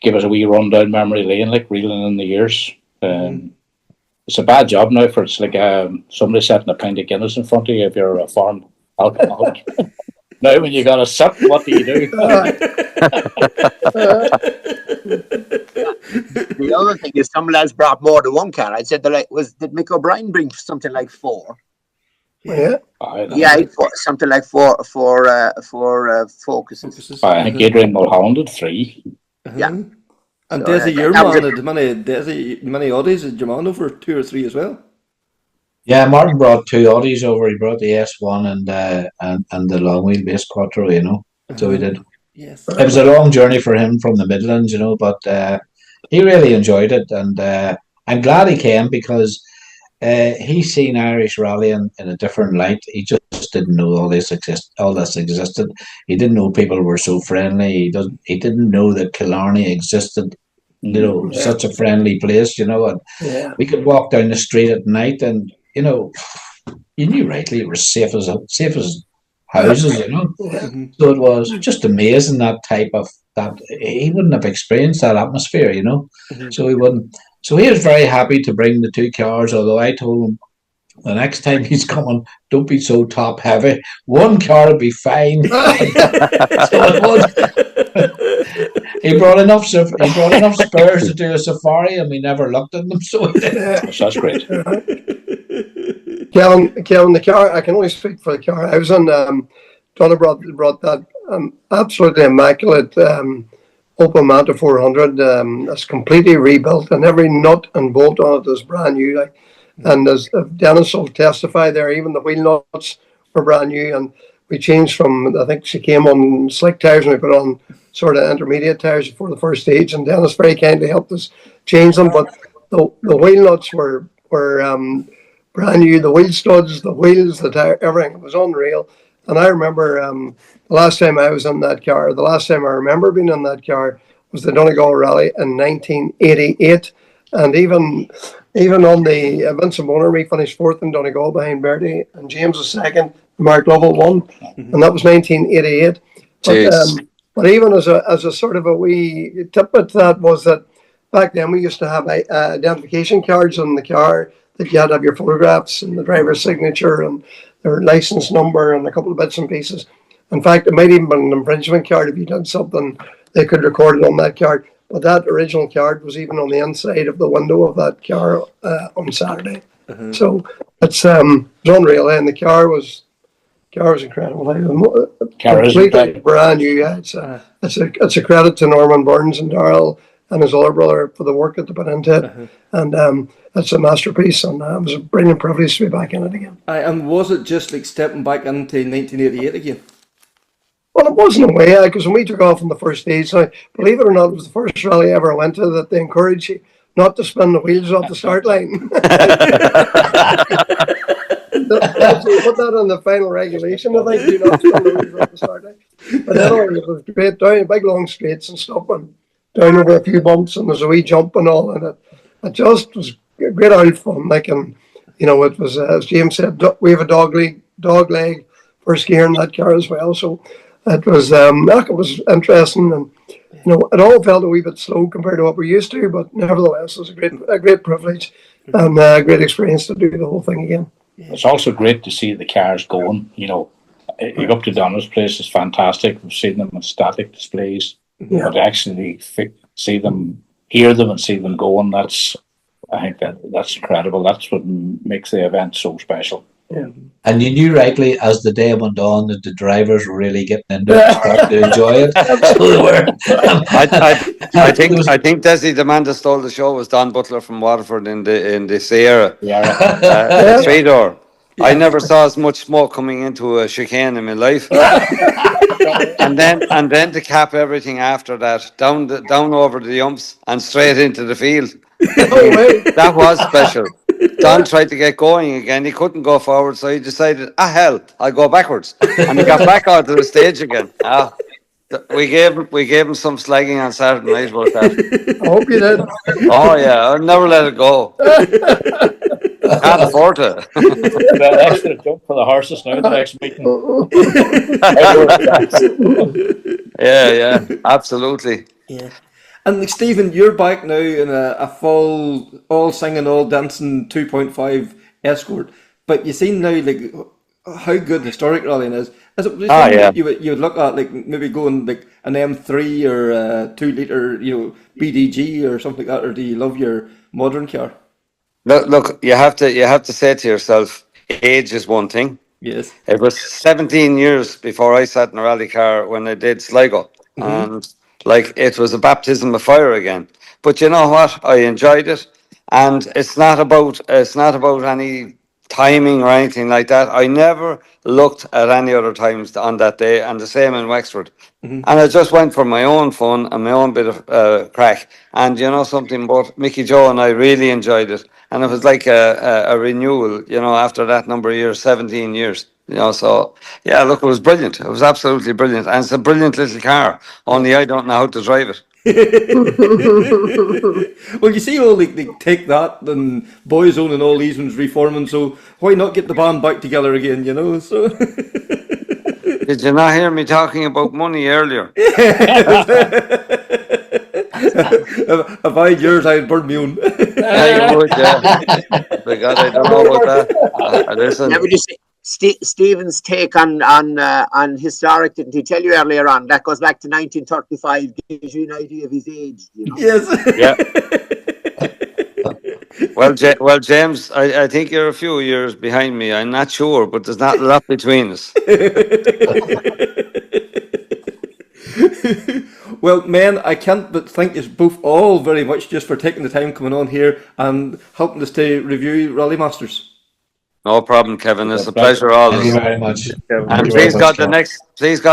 [SPEAKER 9] give us a wee run down memory lane, like reeling in the years. It's a bad job now for it's like somebody setting a pint of Guinness in front of you if you're a farm alcoholic. Now when you got a sip, what do you do?
[SPEAKER 5] The other thing is some lads brought more than one car. I said did Mick O'Brien bring something like 4?
[SPEAKER 8] Yeah.
[SPEAKER 5] Something like four Focuses.
[SPEAKER 9] I think Adrian Mulholland had 3.
[SPEAKER 5] Yeah.
[SPEAKER 2] And Dessie, your man had many Audis. Did your man over 2 or 3 as well?
[SPEAKER 7] Yeah, Martin brought 2 Audis over. He brought the S1 and the long wheelbase Quattro, So he did.
[SPEAKER 2] Yes.
[SPEAKER 7] It was a long journey for him from the Midlands, but he really enjoyed it, and I'm glad he came because he's seen Irish rallying in a different light. He just didn't know all this existed. He didn't know people were so friendly. He didn't know that Killarney existed. Such a friendly place, and we could walk down the street at night, and you knew rightly it was safe as houses, So it was just amazing that he wouldn't have experienced that atmosphere, So he wouldn't. So he was very happy to bring the 2 cars. Although I told him the next time he's coming, don't be so top heavy. 1 car will be fine. He brought enough spares to do a safari, and we never looked at them. So
[SPEAKER 9] that's great.
[SPEAKER 8] Kevin, the car, I can only speak for the car I was on. Donna brought that absolutely immaculate Opel Manta 400. It's completely rebuilt, and every nut and bolt on it is brand new. And as Denis will testify there, even the wheel nuts were brand new. And we changed from, I think she came on slick tires, and we put on sort of intermediate tires for the first stage. And Denis very kindly helped us change them. But the wheel nuts were brand new. The wheel studs, the wheels, the tire, everything was unreal. And I remember the last time I was in that car, the last time I remember being in that car was the Donegal Rally in 1988. And even on the Vincent Bonner, we finished 4th in Donegal behind Bertie, and James was 2nd, Mark Lovell won, and that was 1988. But even as a sort of a wee tidbit to that was that back then we used to have identification cards on the car that you had to have your photographs and the driver's signature and their license number and a couple of bits and pieces. In fact, it might even be an infringement card. If you did something, they could record it on that card. But that original card was even on the inside of the window of that car on Saturday. So it's unreal. And the car was incredible. Completely brand new. Yeah, it's a credit to Norman Burns and Darrell and his older brother for the work that they put into it. And it's a masterpiece, and it was a brilliant privilege to be back in it again.
[SPEAKER 2] And was it just like stepping back into 1988 again?
[SPEAKER 8] Well, it was in a way, because when we took off on the first stage, now, believe it or not, it was the first rally I ever went to that they encouraged you not to spin the wheels off the start line. So you put that on the final regulation, I think, do not spin the wheels off the start line. But anyway, it was great, down big long straights and stuff, and down over a few bumps, and there's a wee jump and all, and it just was great out fun. And it was, as James said, we have a dog leg first gear in that car as well, so it was interesting, and it all felt a wee bit slow compared to what we're used to, but nevertheless, it was a great privilege and a great experience to do the whole thing again.
[SPEAKER 9] It's also great to see the cars going. you go up to Donna's place, it's fantastic. We've seen them on static displays,
[SPEAKER 8] Yeah.
[SPEAKER 9] but actually see them, hear them, and see them going. I think that's incredible. That's what makes the event so special.
[SPEAKER 8] Yeah.
[SPEAKER 7] And you knew rightly as the day went on that the drivers were really getting into it, starting to enjoy it. So they were.
[SPEAKER 6] I think Dessie, the man that stole the show was Don Butler from Waterford in the Sierra. The 3-door. I never saw as much smoke coming into a chicane in my life. and then to cap everything after that, down over the umps and straight into the field. That was special. Don tried to get going again. He couldn't go forward, so he decided, hell, I'll go backwards. And he got back onto the stage again. We gave him some slagging on Saturday night about that.
[SPEAKER 8] I hope you did.
[SPEAKER 6] Oh yeah, I'll never let it go. Can't afford to.
[SPEAKER 9] The extra jump for the horses now. The next meeting.
[SPEAKER 6] Yeah, absolutely.
[SPEAKER 2] Yeah. And like, Stephen, you're back now in a full, all singing, all dancing 2.5 escort. But you see now, like, how good historic rallying is. Is it
[SPEAKER 6] yeah.
[SPEAKER 2] you would look at, like, maybe going like an M3 or a 2 litre, BDG or something like that, or do you love your modern car?
[SPEAKER 6] Look, you have to say to yourself, age is one thing.
[SPEAKER 2] Yes.
[SPEAKER 6] It was 17 years before I sat in a rally car when I did Sligo, and like it was a baptism of fire again. But you know what? I enjoyed it, and it's not about any timing or anything like that. I never looked at any other times on that day, and the same in Wexford. And I just went for my own fun and my own bit of crack. And you know something, both Mickey Joe and I really enjoyed it. And it was like a renewal, after that number of years, 17 years. So yeah, look, it was brilliant. It was absolutely brilliant. And it's a brilliant little car, only I don't know how to drive it.
[SPEAKER 2] Well, you see, all they take that and Boyzone and all these ones reforming, so why not get the band back together again, So
[SPEAKER 6] Did you not hear me talking about money earlier?
[SPEAKER 2] If I had yours, I'd burn my own.
[SPEAKER 6] Yeah, you would, yeah. By God, I don't know about that. Listen.
[SPEAKER 5] Now, would you say Stephen's take on historic? Didn't he tell you earlier on? That goes back to 1935. Gives you an idea of his age.
[SPEAKER 2] Yes.
[SPEAKER 6] Yeah. Well, James, I think you're a few years behind me. I'm not sure, but there's not a lot between us.
[SPEAKER 2] Well, men, I can't but thank you both all very much just for taking the time coming on here and helping us to review Rally Masters.
[SPEAKER 6] No problem, Kevin. It's a pleasure always.
[SPEAKER 7] Thank you very much.
[SPEAKER 6] And please God,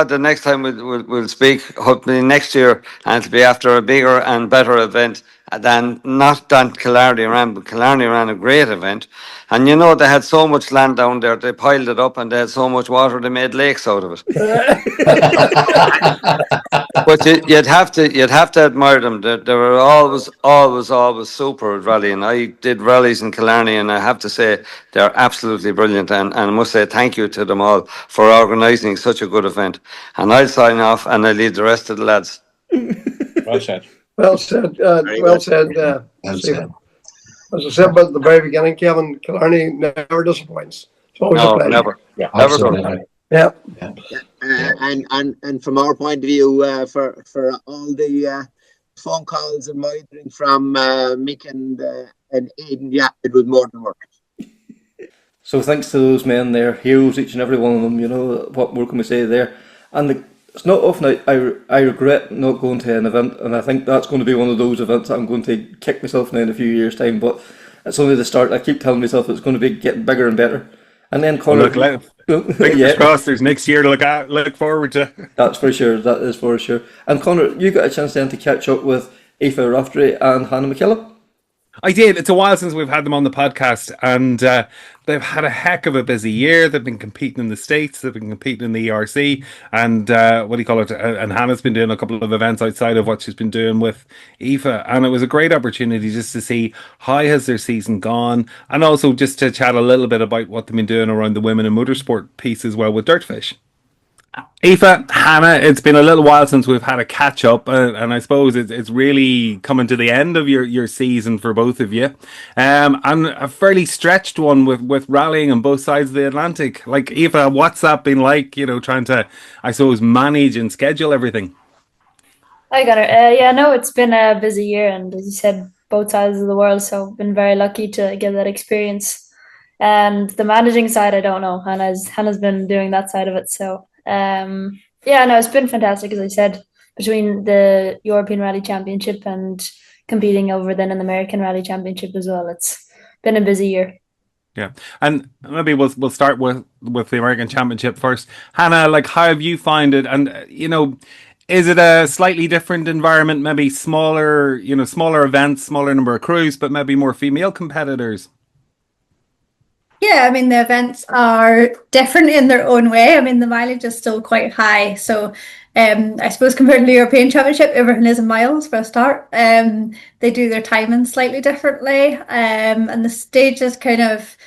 [SPEAKER 6] the next time we'll speak, hopefully next year, and it'll be after a bigger and better event than Killarney ran, but Killarney ran a great event. And they had so much land down there, they piled it up, and they had so much water, they made lakes out of it. But you'd have to admire them. They were always super at rallying. I did rallies in Killarney, and I have to say they're absolutely brilliant. And I must say thank you to them all for organising such a good event. And I'll sign off, and I'll leave the rest of the lads.
[SPEAKER 9] Well said.
[SPEAKER 8] Well said. Well said. Stephen. As I said at the very beginning, Kevin, Killarney never disappoints. It's always a pleasure.
[SPEAKER 6] Never.
[SPEAKER 9] Yeah,
[SPEAKER 6] Never
[SPEAKER 7] absolutely.
[SPEAKER 6] done.
[SPEAKER 8] Yeah.
[SPEAKER 5] And from our point of view, for all the phone calls and monitoring from Mick and Aidan, yeah, it was more than worth it.
[SPEAKER 2] So thanks to those men there, heroes, each and every one of them, what more can we say there? And it's not often I regret not going to an event, and I think that's going to be one of those events that I'm going to kick myself now in a few years' time, but it's only the start. I keep telling myself it's going to be getting bigger and better. And then Conor...
[SPEAKER 3] Fingers crossed, there's next year to look forward to.
[SPEAKER 2] That's for sure, that is for sure. And Conor, you got a chance then to catch up with Aoife Raftery and Hannah McKillop?
[SPEAKER 3] I did. It's a while since we've had them on the podcast, and they've had a heck of a busy year. They've been competing in the States, they've been competing in the ERC, and and Hannah's been doing a couple of events outside of what she's been doing with Aoife, and it was a great opportunity just to see how has their season gone, and also just to chat a little bit about what they've been doing around the women in motorsport piece as well with Dirtfish. Aoife, Hannah, it's been a little while since we've had a catch up, and I suppose it's really coming to the end of your season for both of you, and a fairly stretched one with rallying on both sides of the Atlantic. Like Aoife, what's that been like? Trying to, I suppose, manage and schedule everything.
[SPEAKER 11] I got it. Yeah, no, it's been a busy year, and as you said, both sides of the world. So I've been very lucky to get that experience. And the managing side, I don't know. Hannah's been doing that side of it. So yeah, no, it's been fantastic. As I said, between the European Rally Championship and competing over then in the American Rally Championship as well. It's been a busy year.
[SPEAKER 3] Yeah, and maybe we'll start with the American Championship first. Hannah, like, how have you find it? And is it a slightly different environment? Maybe smaller events, smaller number of crews, but maybe more female competitors.
[SPEAKER 12] Yeah, I mean, the events are different in their own way. I mean, the mileage is still quite high. So I suppose compared to the European Championship, everything is in miles for a start. They do their timing slightly differently. And the stages kind of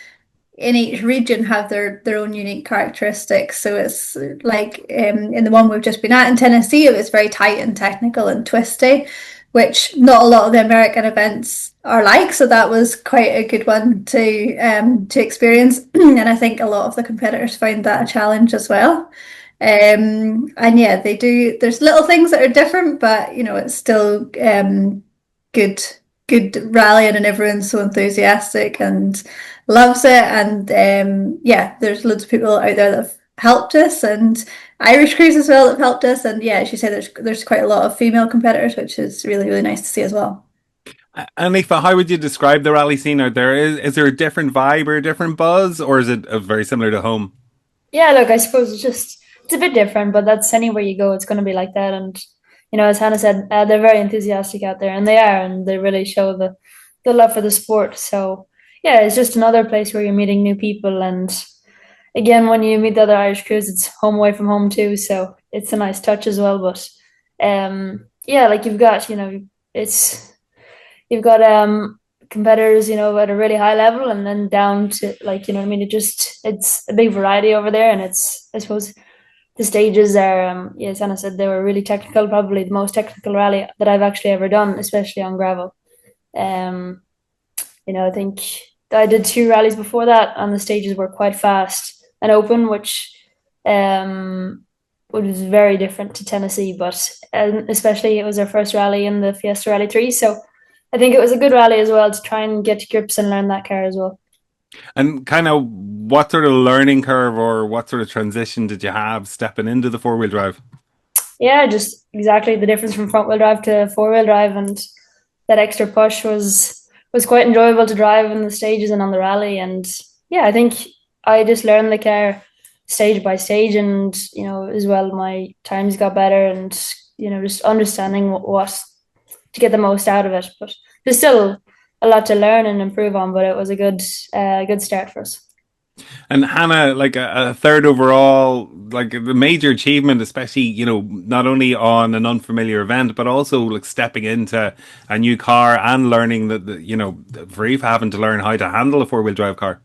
[SPEAKER 12] in each region have their own unique characteristics. So it's like in the one we've just been at in Tennessee, it was very tight and technical and twisty, which not a lot of the American events are like. So that was quite a good one to experience. And I think a lot of the competitors found that a challenge as well. And yeah, they do. There's little things that are different, but it's still good rallying, and everyone's so enthusiastic and loves it. And yeah, there's loads of people out there that have helped us, and Irish crews as well that have helped us. And yeah, as you say, there's quite a lot of female competitors, which is really, really nice to see as well.
[SPEAKER 3] And Aoife, how would you describe the rally scene out there? Is there a different vibe or a different buzz, or is it very similar to home?
[SPEAKER 11] Yeah, look, I suppose it's a bit different, but that's anywhere you go, it's going to be like that. And as Hannah said, they're very enthusiastic out there, and they really show the love for the sport. So yeah, it's just another place where you're meeting new people. And again, when you meet the other Irish crews, it's home away from home too. So it's a nice touch as well. But yeah, like you've got competitors, at a really high level, and then down to it's a big variety over there. And I suppose the stages are, as Anna said, they were really technical, probably the most technical rally that I've actually ever done, especially on gravel. I think I did 2 rallies before that, and the stages were quite fast and open, which was very different to Tennessee. But especially it was our first rally in the Fiesta Rally 3, so I think it was a good rally as well to try and get to grips and learn that car as well.
[SPEAKER 3] And kind of what sort of learning curve or what sort of transition did you have stepping into the 4-wheel drive?
[SPEAKER 11] Yeah, just exactly the difference from front-wheel drive to 4-wheel drive, and that extra push was quite enjoyable to drive in the stages and on the rally. And yeah, I think I just learned the car stage by stage, and as well my times got better, and just understanding what to get the most out of it. But there's still a lot to learn and improve on, but it was a good start for us.
[SPEAKER 3] And Hannah, like a third overall, like the major achievement, especially, not only on an unfamiliar event, but also like stepping into a new car and learning for Aoife having to learn how to handle a 4-wheel drive car.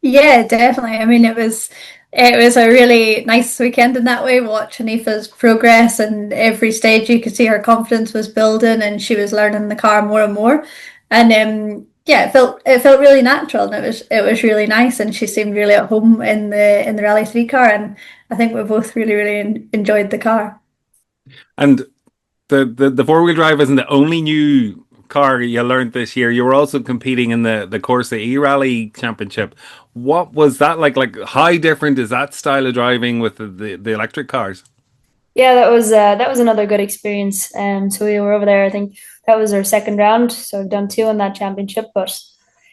[SPEAKER 12] Yeah, definitely. I mean, it was a really nice weekend in that way, watching Aoife's progress, and every stage you could see her confidence was building, and she was learning the car more and more. And yeah, it felt really natural, and it was really nice, and she seemed really at home in the Rally 3 car, and I think we both really, really enjoyed the car.
[SPEAKER 3] And the 4-wheel drive isn't the only new car you learned this year. You were also competing in the Corsa E-Rally Championship. What was that like? Like, how different is that style of driving with the electric cars?
[SPEAKER 11] Yeah, that was another good experience. So we were over there, I think that was our second round, so we've done 2 in that championship. But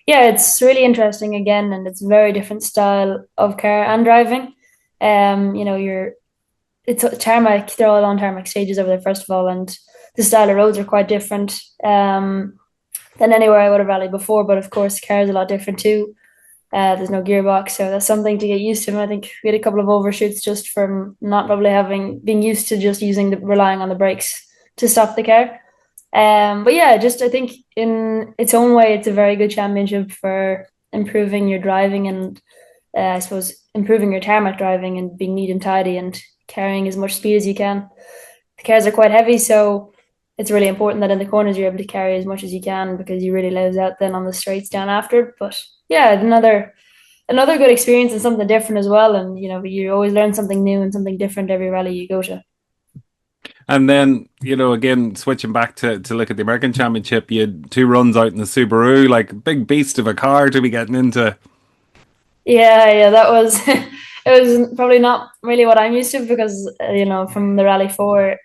[SPEAKER 11] yeah, it's really interesting again, and it's a very different style of car and driving. It's tarmac, they're all on tarmac stages over there, first of all, and the style of roads are quite different than anywhere I would have rallied before. But of course, the car is a lot different too. There's no gearbox, so that's something to get used to. And I think we had a couple of overshoots just from not probably being used to just relying on the brakes to stop the car. But yeah, I think in its own way, it's a very good championship for improving your driving and I suppose, improving your tarmac driving and being neat and tidy and carrying as much speed as you can. The cars are quite heavy, so it's really important that in the corners you're able to carry as much as you can, because you really lose out then on the straights down after. But yeah, another good experience and something different as well. And you always learn something new and something different every rally you go to.
[SPEAKER 3] And then, again, switching back to look at the American Championship, you had 2 runs out in the Subaru, like big beast of a car to be getting into.
[SPEAKER 11] Yeah, that was it was probably not really what I'm used to, because from the Rally 4,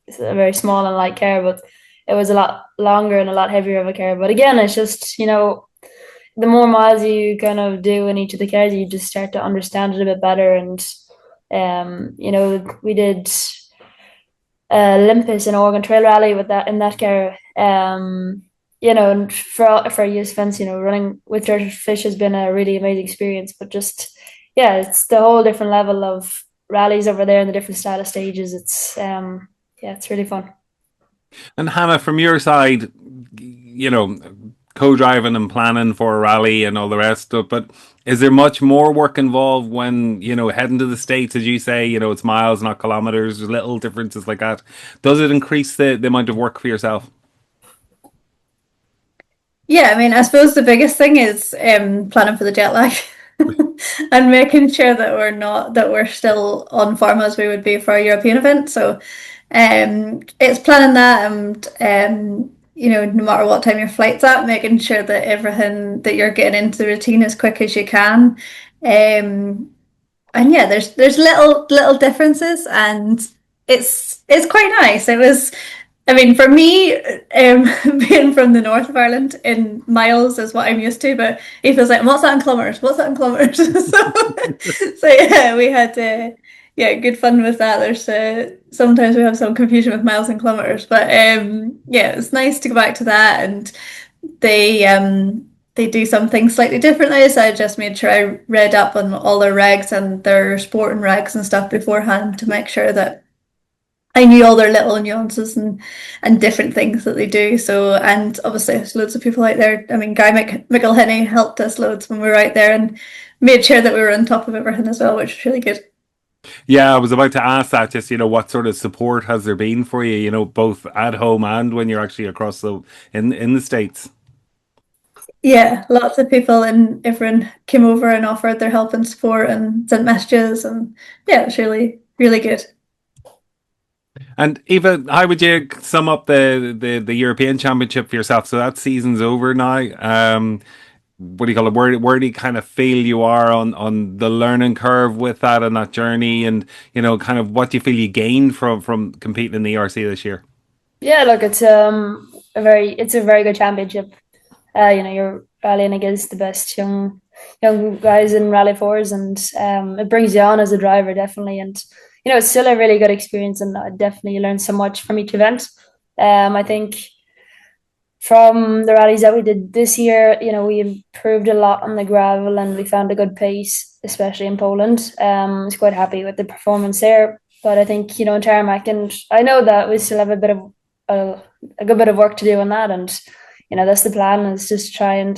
[SPEAKER 11] it's a very small and light car, but it was a lot longer and a lot heavier of a car. But again, it's just the more miles you kind of do in each of the cars, you just start to understand it a bit better. And we did Olympus and Oregon Trail Rally in that car. And for youth events, running with Dirtfish has been a really amazing experience. But just, it's the whole different level of rallies over there and the different style of stages. It's it's really fun.
[SPEAKER 3] And Hannah, from your side, co-driving and planning for a rally and all the rest of it, but is there much more work involved when, heading to the States, as you say, it's miles, not kilometers, there's little differences like that. Does it increase the amount of work for yourself?
[SPEAKER 12] Yeah, I mean, I suppose the biggest thing is planning for the jet lag and making sure that we're still on form as we would be for a European event. So it's planning that, and no matter what time your flight's at, making sure that everything that you're getting into the routine as quick as you can. And yeah, there's little differences, and it's quite nice. It was, I mean, for me, being from the north of Ireland, in miles is what I'm used to, but he feels like, what's that in kilometres? What's that in kilometres? so yeah, we had good fun with that. There's sometimes we have some confusion with miles and kilometres, but it's nice to go back to that. And they do some things slightly differently, so I just made sure I read up on all their regs and their sporting regs and stuff beforehand to make sure that I knew all their little nuances and different things that they do. So, and obviously there's loads of people out there. I mean, Guy McElhinney helped us loads when we were out there and made sure that we were on top of everything as well, which was really good.
[SPEAKER 3] Yeah, I was about to ask that, just, what sort of support has there been for you, both at home and when you're actually across in the States?
[SPEAKER 12] Yeah, lots of people and everyone came over and offered their help and support and sent messages, and yeah, it was really, really good.
[SPEAKER 3] And Aoife, how would you sum up the European Championship for yourself? So that season's over now. What do you call it? Where do you kind of feel you are on the learning curve with that and that journey, and kind of what do you feel you gained from competing in the ERC this year?
[SPEAKER 11] Yeah, look, it's a very good championship. You're rallying against the best young guys in Rally 4s, and it brings you on as a driver, definitely. And it's still a really good experience, and I definitely learned so much from each event. I think from the rallies that we did this year, we improved a lot on the gravel, and we found a good pace, especially in Poland. I was quite happy with the performance there. But I think, in tarmac, and I know that we still have a good bit of work to do on that, and that's the plan, is just try and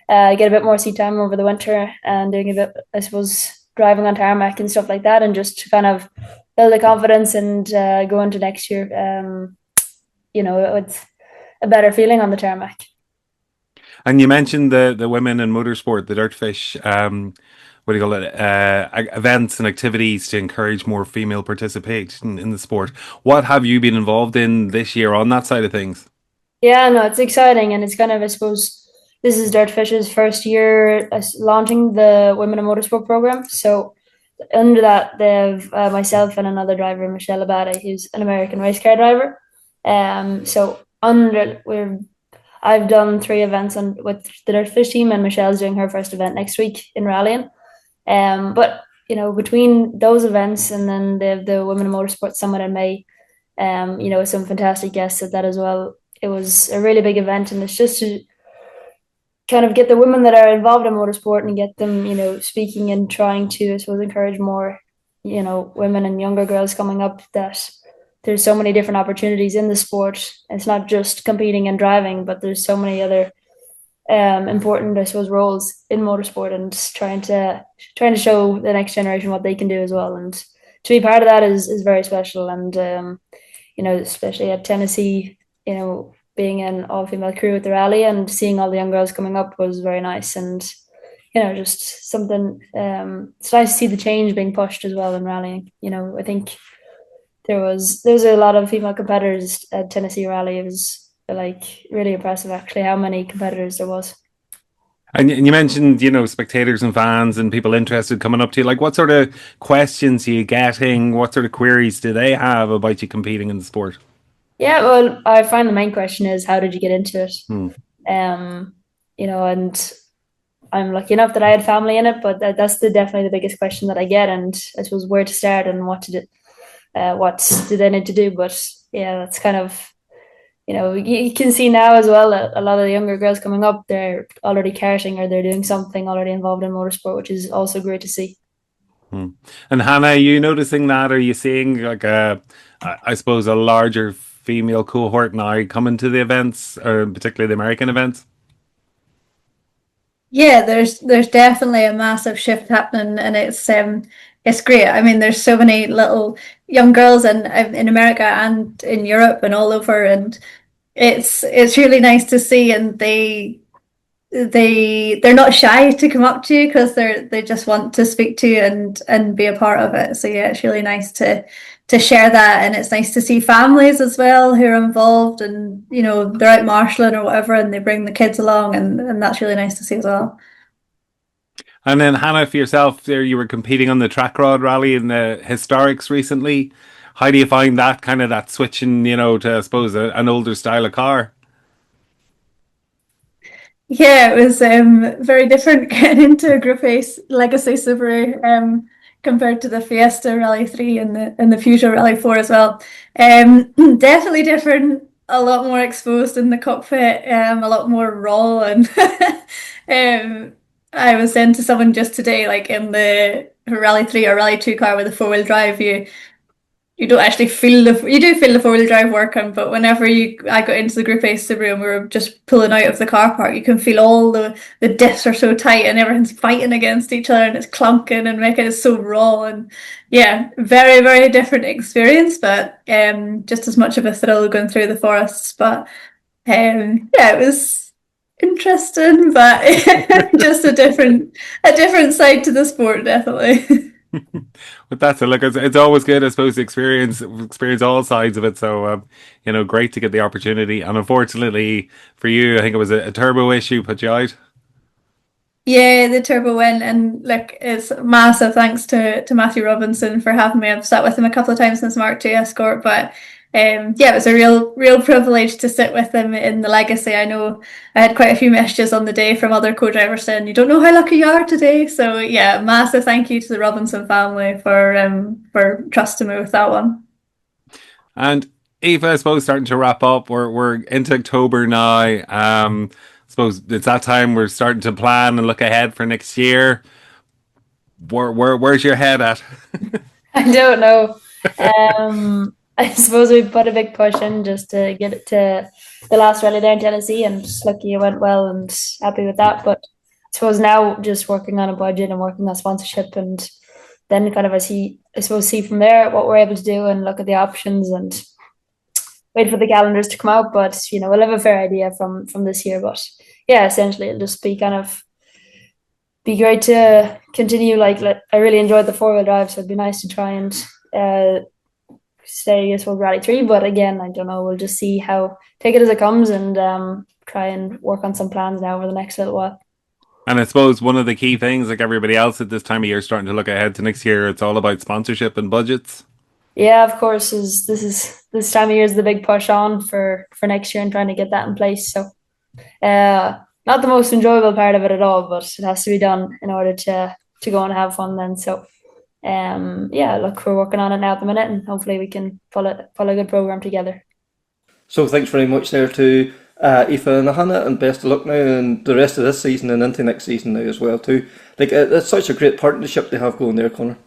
[SPEAKER 11] get a bit more seat time over the winter and doing a bit, I suppose, driving on tarmac and stuff like that, and just to kind of build the confidence and go into next year, with a better feeling on the tarmac.
[SPEAKER 3] And you mentioned the women in motorsport, the Dirtfish, what do you call it, events and activities to encourage more female participation in the sport. What have you been involved in this year on that side of things?
[SPEAKER 11] Yeah, no, it's exciting, and it's kind of, I suppose, this is Dirtfish's first year launching the Women in Motorsport program. So under that, they have myself and another driver, Michelle Abate, who's an American race car driver. So I've done 3 events with the Dirtfish team, and Michelle's doing her first event next week in rallying. But between those events and then the Women in Motorsport Summit in May, some fantastic guests at that as well. It was a really big event, and it's just to kind of get the women that are involved in motorsport and get them, speaking and trying to, I suppose, encourage more, women and younger girls coming up, that there's so many different opportunities in the sport. It's not just competing and driving, but there's so many other important, I suppose, roles in motorsport, and trying to show the next generation what they can do as well. And to be part of that is very special. And especially at Tennessee, being an all-female crew at the rally and seeing all the young girls coming up was very nice. And just something. It's nice to see the change being pushed as well in rallying. I think there was a lot of female competitors at Tennessee rally. It was really impressive, actually, how many competitors there was.
[SPEAKER 3] And you mentioned, spectators and fans and people interested coming up to you. Like, what sort of questions are you getting? What sort of queries do they have about you competing in the sport?
[SPEAKER 11] Yeah, well, I find the main question is, how did you get into it? And I'm lucky enough that I had family in it, but that's definitely the biggest question that I get. And I suppose where to start and what do they need to do? But yeah, that's kind of, you can see now as well that a lot of the younger girls coming up, they're already karting or they're doing something already involved in motorsport, which is also great to see.
[SPEAKER 3] And Hannah, are you noticing that? Are you seeing I suppose a larger female cohort now coming to the events, or particularly the American events?
[SPEAKER 12] Yeah, there's definitely a massive shift happening, and it's great. I mean, there's so many little young girls in America and in Europe and all over, and it's really nice to see. And they're not shy to come up to you because they just want to speak to you and be a part of it. So yeah, it's really nice to share that, and it's nice to see families as well who are involved, and they're out marshalling or whatever, and they bring the kids along, and that's really nice to see as well.
[SPEAKER 3] And then Hannah, for yourself, there you were competing on the track rod rally in the historics recently. How do you find that switching, to, I suppose, an older style of car?
[SPEAKER 12] Yeah, it was very different getting into a Group A Legacy Subaru compared to the Fiesta Rally 3 and the Peugeot Rally 4 as well. Definitely different, a lot more exposed in the cockpit, a lot more raw. And I was saying to someone just today, like in the Rally 3 or Rally 2 car with the four-wheel drive, you don't actually feel you do feel the four-wheel drive working, but whenever I got into the Group A Subaru and we were just pulling out of the car park, you can feel all the diffs are so tight and everything's fighting against each other and it's clunking and making it so raw. And yeah, very, very different experience, but just as much of a thrill going through the forests. But yeah, it was interesting, but just a different side to the sport, definitely.
[SPEAKER 3] But that's it. Look, it's always good, I suppose, to experience all sides of it. So, great to get the opportunity. And unfortunately for you, I think it was a turbo issue put you out.
[SPEAKER 12] Yeah, the turbo win, and look, it's massive thanks to Matthew Robinson for having me. I've sat with him a couple of times since Mark II Escort, but yeah, it was a real privilege to sit with him in the Legacy. I know I had quite a few messages on the day from other co-drivers saying, "You don't know how lucky you are today." So yeah, massive thank you to the Robinson family for trusting me with that one.
[SPEAKER 3] And Aoife, I suppose, starting to wrap up. We're into October now. I suppose it's that time we're starting to plan and look ahead for next year. Where's your head at?
[SPEAKER 11] I don't know. I suppose we put a big push in just to get it to the last rally there in Tennessee, and just lucky it went well and happy with that. But I suppose now just working on a budget and working on sponsorship, and then kind of see from there what we're able to do and look at the options and wait for the calendars to come out. But we'll have a fair idea from this year. But yeah, essentially it'll just be great to continue. I really enjoyed the four-wheel drive, so it'd be nice to try and stay with Rally 3, but again, I don't know, we'll just take it as it comes, and try and work on some plans now over the next little while.
[SPEAKER 3] And I suppose one of the key things, like everybody else at this time of year starting to look ahead to next year, it's all about sponsorship and budgets.
[SPEAKER 11] Yeah, of course, this time of year is the big push on for next year and trying to get that in place. So not the most enjoyable part of it at all, but it has to be done in order to go and have fun then. So yeah, look, we're working on it now at the minute, and hopefully we can pull a good program together.
[SPEAKER 2] So thanks very much there to Aoife and Hannah, and best of luck now and the rest of this season and into next season now as well too. It's such a great partnership they have going there, Connor.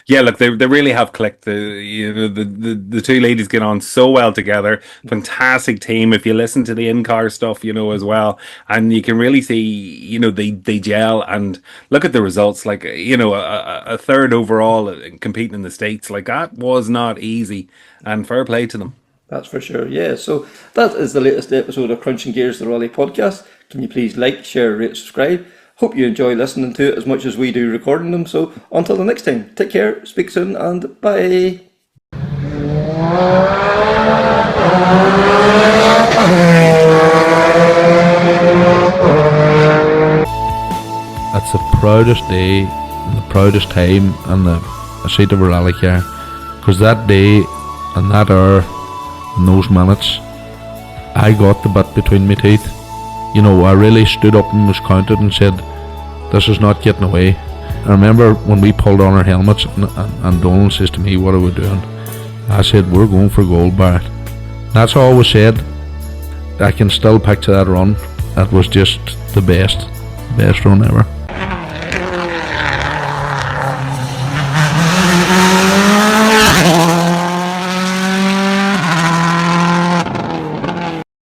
[SPEAKER 3] Yeah, look, they really have clicked. The two ladies get on so well together. Fantastic team. If you listen to the in-car stuff, as well, and you can really see, they gel. And look at the results. Like, a third overall competing in the States, like that was not easy. And fair play to them.
[SPEAKER 2] That's for sure, yeah. So that is the latest episode of Crunching Gears, the Raleigh podcast. Can you please like, share, rate, subscribe? Hope you enjoy listening to it as much as we do recording them. So until the next time, take care, speak soon, and bye.
[SPEAKER 1] That's the proudest day and the proudest time in the seat of a rally car, because that day and that hour and those minutes, I got the bit between my teeth. I really stood up and was counted and said, this is not getting away. I remember when we pulled on our helmets and Donald says to me, what are we doing? I said, we're going for gold, Barrett. That's all was said. I can still picture that run. That was just the best run ever.